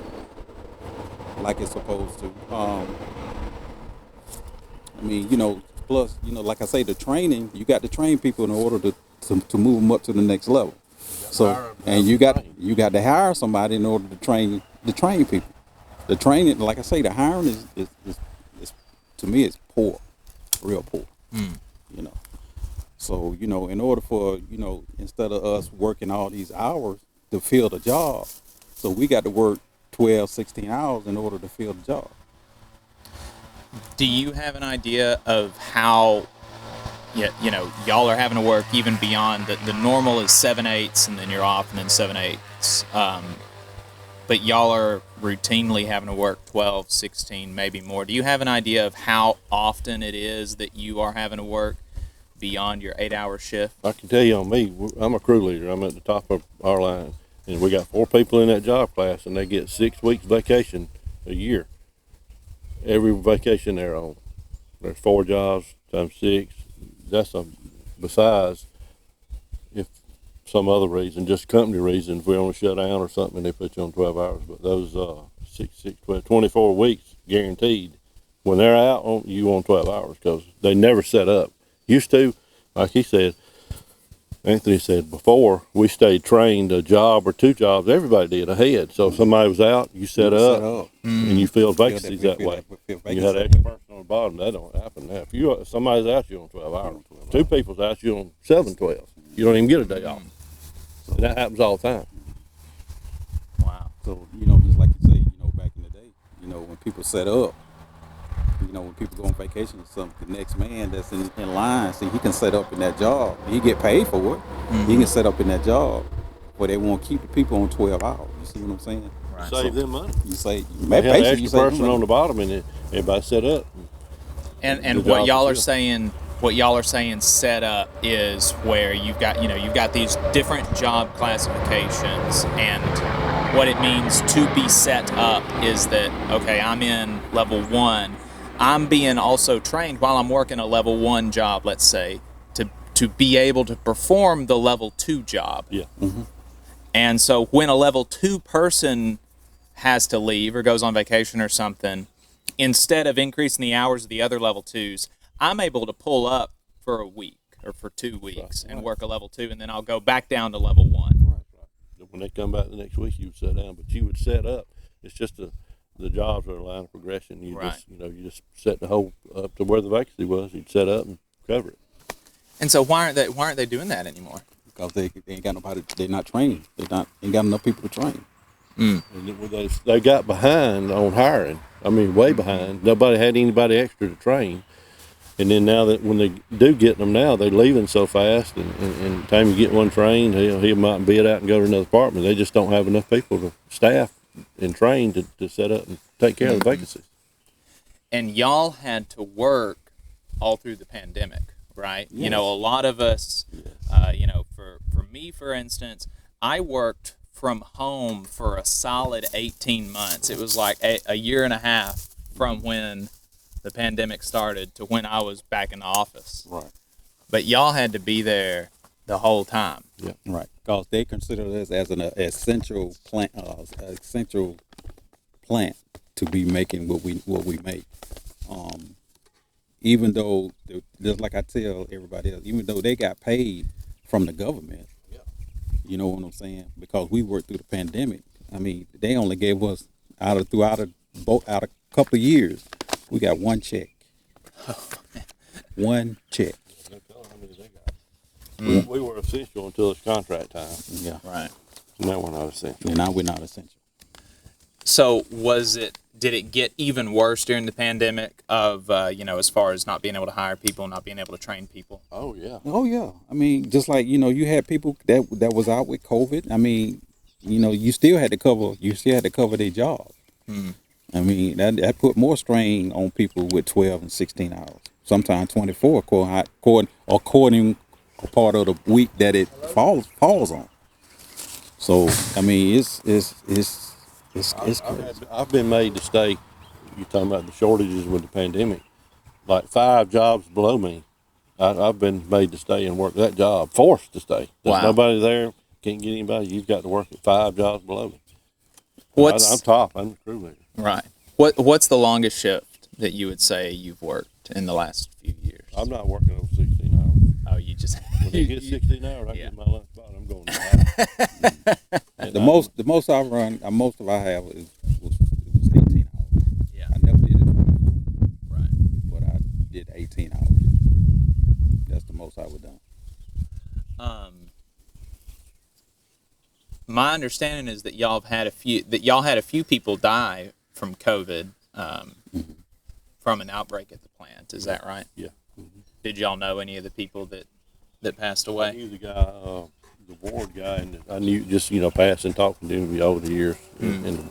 Speaker 6: like it's supposed to. Plus, like I say, the training, you got to train people in order to move them up to the next level. So, and you got to hire somebody in order to train people. The training, like I say, the hiring is to me, it's poor, real poor. So, in order for, instead of us working all these hours to fill the job, so we got to work 12, 16 hours in order to fill the job.
Speaker 1: Do you have an idea of how, y'all are having to work even beyond the normal is 7/8 and then you're off and then 7/8. But y'all are routinely having to work 12, 16, maybe more. Do you have an idea of how often it is that you are having to work beyond your 8-hour shift?
Speaker 5: I can tell you on me, I'm a crew leader. I'm at the top of our line. And we got 4 people in that job class, and they get 6 weeks vacation a year. Every vacation they're on. There's 4 jobs times 6. That's besides if some other reason, just company reason, if we only shut down or something, they put you on 12 hours. But those 24 weeks guaranteed. When they're out, you on 12 hours because they never set up. Used to, like he said, Anthony said before, we stayed trained a job or 2 jobs. Everybody did ahead. So if somebody was out, you set up and you filled vacancies that way. You had an extra person on the bottom. That don't happen now. If somebody's out, you're on 12 hours. 2 people's out, you're on 7/12. You don't even get a day off. And that happens all the time.
Speaker 6: Wow. So, just like you say, back in the day, when people set up, when people go on vacation or something, the next man that's in line, see, he can set up in that job. He get paid for it. He can set up in that job, but they won't keep the people on 12 hours. You see what I'm saying?
Speaker 5: Right. Save them money.
Speaker 6: You say,
Speaker 5: they have an extra person on the bottom, and everybody set up.
Speaker 1: And what y'all are saying. What y'all are saying set up is where you've got these different job classifications, and what it means to be set up is that, okay, I'm in level 1. I'm being also trained while I'm working a level 1 job, let's say, to be able to perform the level 2 job.
Speaker 5: Yeah.
Speaker 6: Mm-hmm.
Speaker 1: And so when a level 2 person has to leave or goes on vacation or something, instead of increasing the hours of the other level 2s, I'm able to pull up for a week or for 2 weeks and work a level 2, and then I'll go back down to level 1.
Speaker 5: Right. When they come back the next week, you would set down, but you would set up. It's just the jobs are a line of progression. You just set the whole up to where the vacancy was. You'd set up and cover it.
Speaker 1: And so why aren't they doing that anymore?
Speaker 6: Because they ain't got nobody. They're not trained. Ain't got enough people to train.
Speaker 5: And they got behind on hiring. I mean, way behind. Nobody had anybody extra to train. And then now that when they do get them now, they're leaving so fast. And the time you get one trained, he might bid out and go to another department. They just don't have enough people to staff and train to set up and take care of the vacancies.
Speaker 1: And y'all had to work all through the pandemic, right?
Speaker 6: Yes.
Speaker 1: A lot of us, for me, for instance, I worked from home for a solid 18 months. It was like a year and a half from when the pandemic started to when I was back in the office.
Speaker 6: Right.
Speaker 1: but y'all had to be there the whole time.
Speaker 5: Yeah.
Speaker 6: Right, because they consider this as an essential plant to be making what we make. Even though, just like I tell everybody else, even though they got paid from the government, you know what I'm saying? Because we worked through the pandemic. I mean, they only gave us out of a couple of years, we got one check. One check.
Speaker 5: We were essential until it's contract time.
Speaker 6: Yeah.
Speaker 1: Right.
Speaker 5: Now we're not essential.
Speaker 6: And now we're not essential.
Speaker 1: So did it get even worse during the pandemic of, as far as not being able to hire people, not being able to train people?
Speaker 5: Oh yeah.
Speaker 6: Oh yeah. I mean, just like, you had people that was out with COVID. I mean, you still had to cover their job. I mean, that put more strain on people with 12 and 16 hours. Sometimes 24 according part of the week that it falls on. So I mean, it's crazy.
Speaker 5: I've been made to stay. You talking about the shortages with the pandemic? Like 5 jobs below me, I've been made to stay and work that job, forced to stay. There's nobody there, can't get anybody. You've got to work at 5 jobs below me. I'm top. I'm the crew leader.
Speaker 1: Right. What's the longest shift that you would say you've worked in the last few years?
Speaker 5: I'm not working over 16 hours.
Speaker 1: Oh, you just
Speaker 5: When you get 16 hours, I
Speaker 1: Yeah.
Speaker 5: get my lunch spot. I'm going to the house.
Speaker 6: The most I've run, most of I have was 18 hours.
Speaker 1: Yeah.
Speaker 6: I never did it 24,
Speaker 1: Right.
Speaker 6: but I did 18 hours. That's the most I would done.
Speaker 1: My understanding is that y'all had a few people die from COVID from an outbreak at the plant. Is that right?
Speaker 5: Yeah.
Speaker 1: Did y'all know any of the people that passed away?
Speaker 5: I knew the guy, the ward guy, and I knew just passing, talking to him over the years in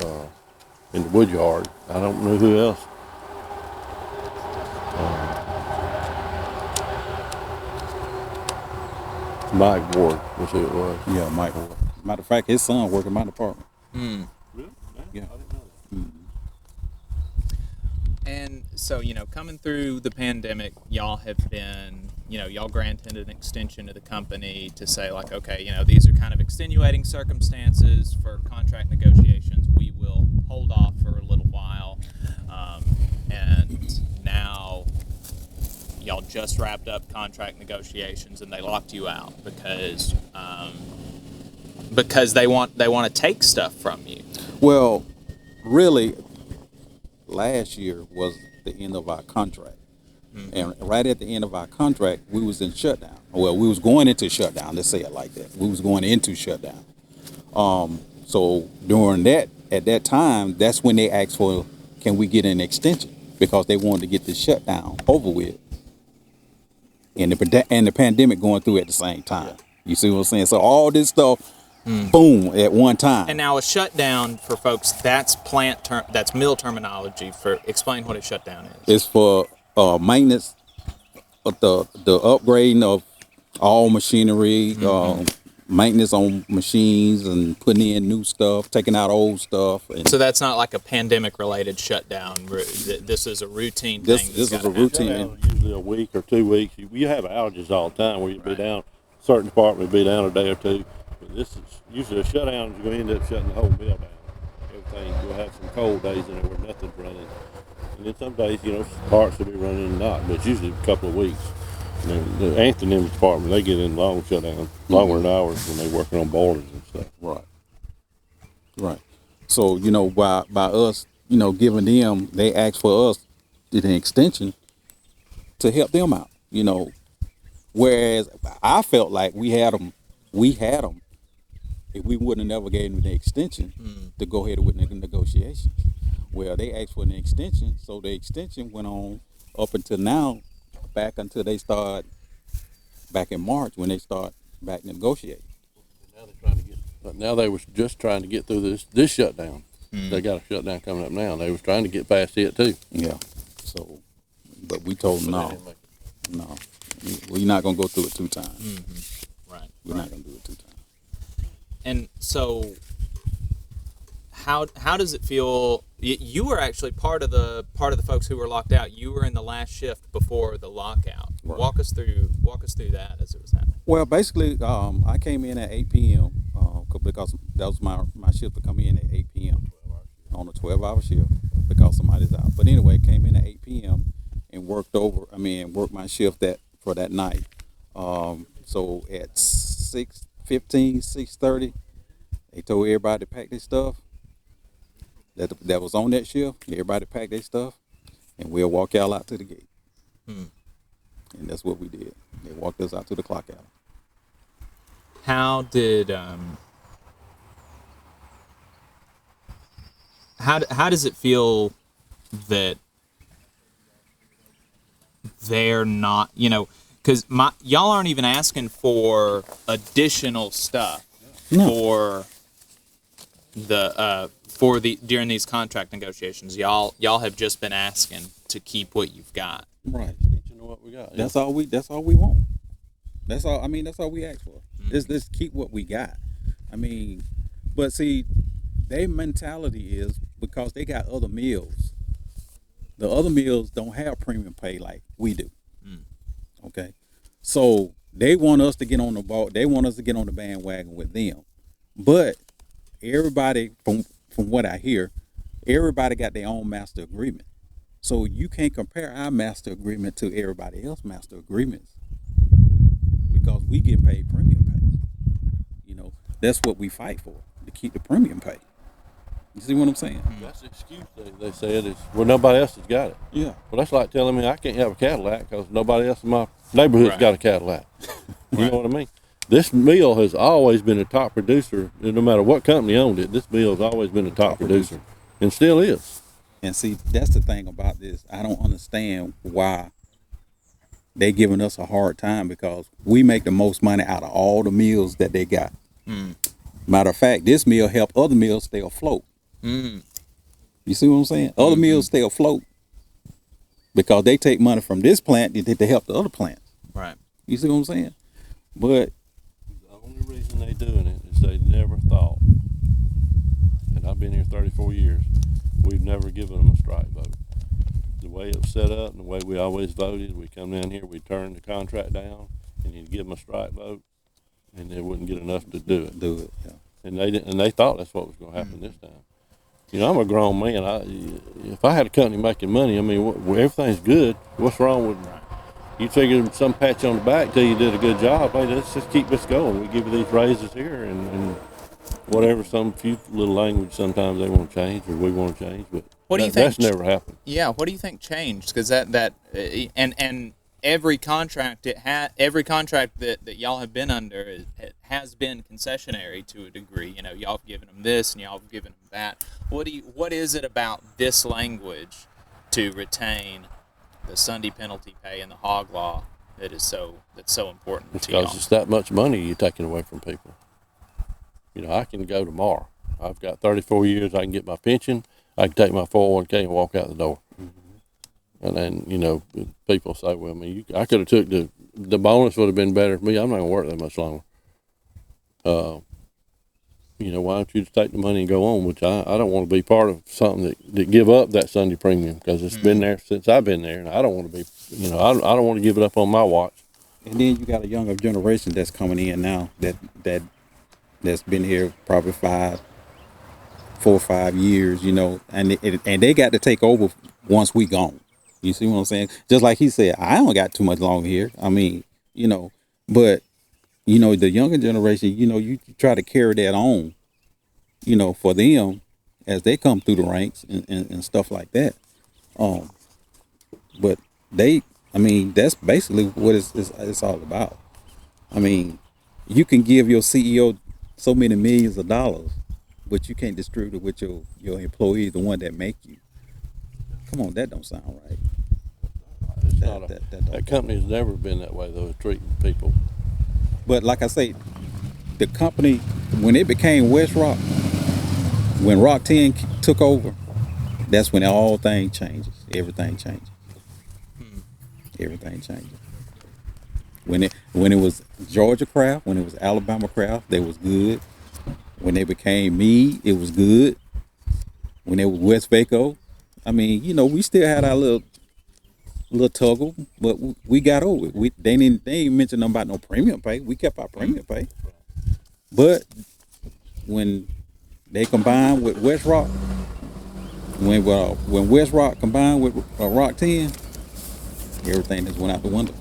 Speaker 5: the wood yard. I don't know who else. Mike Ward was who it was.
Speaker 6: Yeah, Mike. Matter of fact, his son worked in my department.
Speaker 5: Really?
Speaker 6: Yeah.
Speaker 5: I didn't know that.
Speaker 1: And so, coming through the pandemic, y'all have been, y'all granted an extension to the company to say, like, okay, these are kind of extenuating circumstances for contract negotiations. We will hold off for a little while. And now y'all just wrapped up contract negotiations and they locked you out because they want to take stuff from you.
Speaker 6: Well, really, last year was the end of our contract. And right at the end of our contract, we was in shutdown. Well, we was going into shutdown, let's say it like that. We was going into shutdown. So during at that time, that's when they asked for, can we get an extension? Because they wanted to get the shutdown over with. And the pandemic going through at the same time. Yeah. You see what I'm saying? So all this stuff, boom, at one time.
Speaker 1: And now a shutdown, for folks, that's that's mill terminology. Explain what a shutdown is.
Speaker 6: It's for maintenance, of the upgrading of all machinery, maintenance on machines, and putting in new stuff, taking out old stuff. And
Speaker 1: so that's not like a pandemic-related shutdown. This is a routine thing.
Speaker 6: This is a routine.
Speaker 5: Shutdown is usually a week or 2 weeks. You have outages all the time where you'd be down, certain department would be down a day or two. But this is usually a shutdown. You're going to end up shutting the whole mill down. Everything, you'll have some cold days in there where nothing's running. And then some days, parts will be running and not, but it's usually a couple of weeks. The Anthony and department, they get in long shutdown, longer than hours when they're working on boilers and stuff.
Speaker 6: Right. So, by us, giving them, they asked for us an extension to help them out, Whereas I felt like we had them if we wouldn't have never gave them the extension to go ahead with the negotiations. Well, they asked for an extension, so the extension went on up until now, back until they start back in March when they start back negotiating.
Speaker 5: Now they was just trying to get through this shutdown. They got a shutdown coming up now. They was trying to get past it too.
Speaker 6: Yeah. So, but we told them no, we're not gonna go through it 2 times.
Speaker 1: Right.
Speaker 6: We're not gonna do it 2 times.
Speaker 1: And so, how does it feel? You were actually part of the folks who were locked out. You were in the last shift before the lockout.
Speaker 6: work.
Speaker 1: Walk us through that as it was happening.
Speaker 6: Well, basically, I came in at 8 p.m. Because that was my shift to come in at 8 p.m. on a 12-hour shift because somebody's out. But anyway, came in at 8 p.m. and worked my shift for that night. So at 6:15, 6:30, they told everybody to pack their stuff that was on that shift. Everybody packed their stuff, and we'll walk y'all out to the gate. And that's what we did. They walked us out to the clock out.
Speaker 1: How did how does it feel that they're not, because y'all aren't even asking for additional stuff for the during these contract negotiations. Y'all have just been asking to keep what you've got.
Speaker 6: Right.
Speaker 5: What we got.
Speaker 6: That's all we want. That's all we ask for. Let's keep what we got. But see, their mentality is because they got other mills. The other mills don't have premium pay like we do. Okay. So they want us to get on the ball. They want us to get on the bandwagon with them. But everybody, from what I hear, everybody got their own master agreement. So you can't compare our master agreement to everybody else's master agreements because we get paid premium pay. That's what we fight for, to keep the premium pay. You see what I'm saying?
Speaker 5: That's the excuse they said is, well, nobody else has got it.
Speaker 6: Yeah.
Speaker 5: Well, that's like telling me I can't have a Cadillac because nobody else in my neighborhood's got a Cadillac. You know what I mean? This mill has always been a top producer. No matter what company owned it, this mill has always been a top producer and still is.
Speaker 6: And see, that's the thing about this. I don't understand why they giving us a hard time because we make the most money out of all the mills that they got. Matter of fact, this mill help other mills stay afloat. You see what I'm saying? Other mills stay afloat because they take money from this plant to help the other plants.
Speaker 1: Right.
Speaker 6: You see what I'm saying? But
Speaker 5: the only reason they doing it is they never thought, and I've been here 34 years, we've never given them a strike vote. The way it was set up and the way we always voted, we come down here, we turn the contract down, and you give them a strike vote, and they wouldn't get enough to do it.
Speaker 6: Yeah.
Speaker 5: And they thought that's what was going to happen this time. I'm a grown man. If I had a company making money, everything's good. What's wrong with you? Figure some pat you on the back till you did a good job. Hey, let's just keep this going. We give you these raises here and whatever. Some few little language sometimes they want to change or we want to change, but
Speaker 1: what do you think?
Speaker 5: That's never happened.
Speaker 1: Yeah. What do you think changed? Because and every contract that y'all have been under it has been concessionary to a degree. Y'all have given them this and y'all have given them that. What is it about this language to retain the Sunday penalty pay and the hog law that's so important to y'all?
Speaker 5: Because it's that much money you're taking away from people. I can go tomorrow. I've got 34 years. I can get my pension. I can take my 401k and walk out the door. And then, people say, well, I could have took the bonus would have been better for me. I'm not going to work that much longer. Why don't you just take the money and go on? Which I don't want to be part of something that give up that Sunday premium because it's been there since I've been there, and I don't want to be, I don't want to give it up on my watch.
Speaker 6: And then you got a younger generation that's coming in now that's been here probably 4 or 5 years, and they got to take over once we gone. You see what I'm saying? Just like he said, I don't got too much longer here. But the younger generation, you try to carry that on, for them as they come through the ranks and stuff like that. But that's basically what it's all about. You can give your CEO so many millions of dollars, but you can't distribute it with your employees, the one that make you. Come on, that don't sound right.
Speaker 5: That company has never been that way, though, treating people.
Speaker 6: But like I say, the company, when it became WestRock, when Rock 10 took over, that's when all things changes. Everything changes. Everything changes. When it was Georgia Craft, when it was Alabama Craft, they was good. When they became Mead, it was good. When it was West Vaco, we still had our little tuggle, but we got over it. They ain't mention nothing about no premium pay. We kept our premium pay. But when they combined with WestRock, when WestRock combined with Rock 10, everything just went out the window.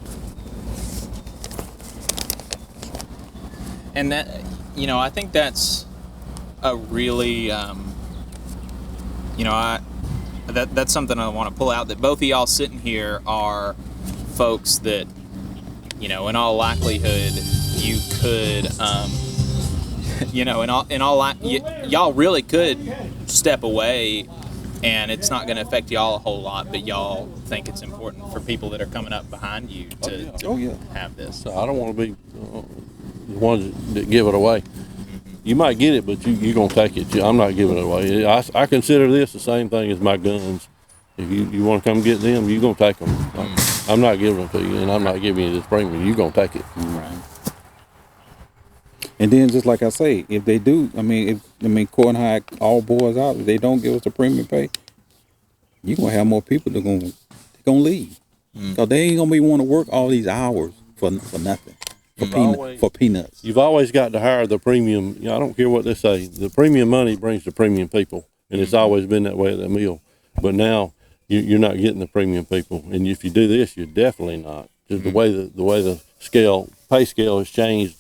Speaker 1: And that, I think that's a really, that's something I want to pull out, that both of y'all sitting here are folks that, in all likelihood, you could, y'all really could step away and it's not going to affect y'all a whole lot, but y'all think it's important for people that are coming up behind you to have this.
Speaker 5: So I don't want to be the ones that give it away. You might get it, but you're going to take it. I'm not giving it away. I consider this the same thing as my guns. If you want to come get them, you're going to take them. I'm not giving them to you, and I'm not giving you this premium. You're going to take it.
Speaker 6: Right. And then, just like I say, if they do, according how all boys out, if they don't give us the premium pay, you're going to have more people that going to leave. Because they ain't going to be want to work all these hours for nothing. For peanuts.
Speaker 5: You've always got to hire the premium. I don't care what they say. The premium money brings the premium people, and it's always been that way at the mill. But now you're not getting the premium people, and if you do this, you're definitely not. Just the way the pay scale has changed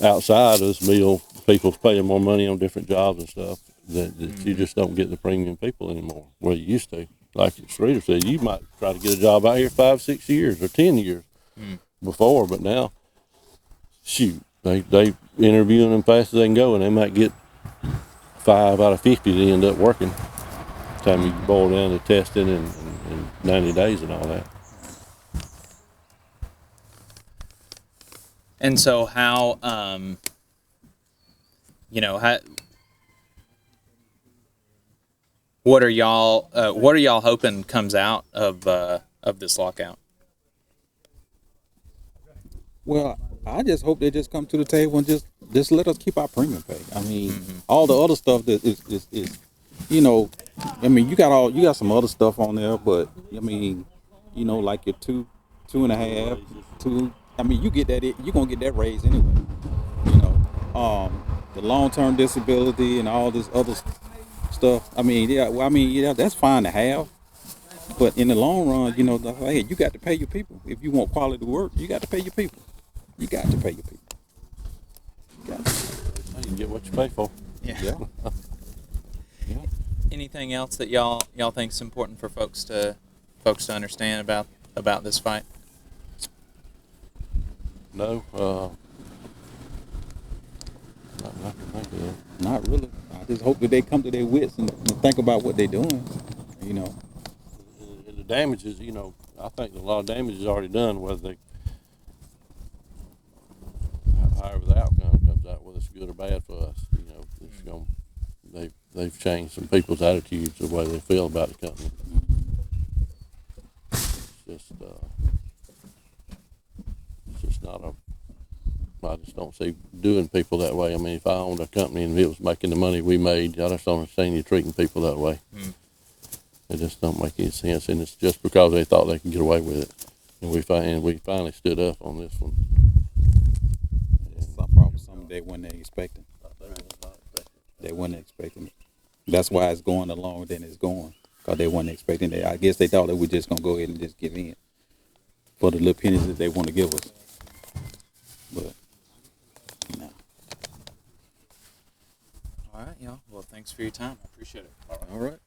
Speaker 5: outside of this mill, people's paying more money on different jobs and stuff. That you just don't get the premium people anymore where you used to. Like Streeter said, you might try to get a job out here 5, 6 years or 10 years before, but now. Shoot, they interviewing them fast as they can go, and they might get 5 out of 50 that end up working. By the time you boil down to testing and 90 days and all that.
Speaker 1: And so how, what are y'all hoping comes out of this lockout?
Speaker 6: Well, I just hope they just come to the table and just let us keep our premium pay. All the other stuff that is you got some other stuff on there, but like your 2.5, 2. You get that. You're gonna get that raise anyway. The long-term disability and all this other stuff. That's fine to have, but in the long run, hey, you got to pay your people. If you want quality work, you got to pay your people. You got to pay your people.
Speaker 5: You get what you pay for.
Speaker 1: Yeah. Anything else that y'all think is important for folks to understand about this fight?
Speaker 5: No.
Speaker 6: Not really. I just hope that they come to their wits and think about what they're doing.
Speaker 5: And the damages, I think a lot of damage is already done, however the outcome comes out, whether it's good or bad for us. They've changed some people's attitudes, the way they feel about the company. It's just not I just don't see doing people that way. If I owned a company and it was making the money we made, I just don't understand you treating people that way. It just don't make any sense, and it's just because they thought they could get away with it. And we finally stood up on this one.
Speaker 6: Something they weren't expecting. They weren't expecting it. That's why it's going the longer than it's going, because they weren't expecting it. I guess they thought that we just gonna go ahead and just give in for the little pennies that they want to give us. But no.
Speaker 1: All right, y'all. Well, thanks for your time. I appreciate it.
Speaker 6: All right.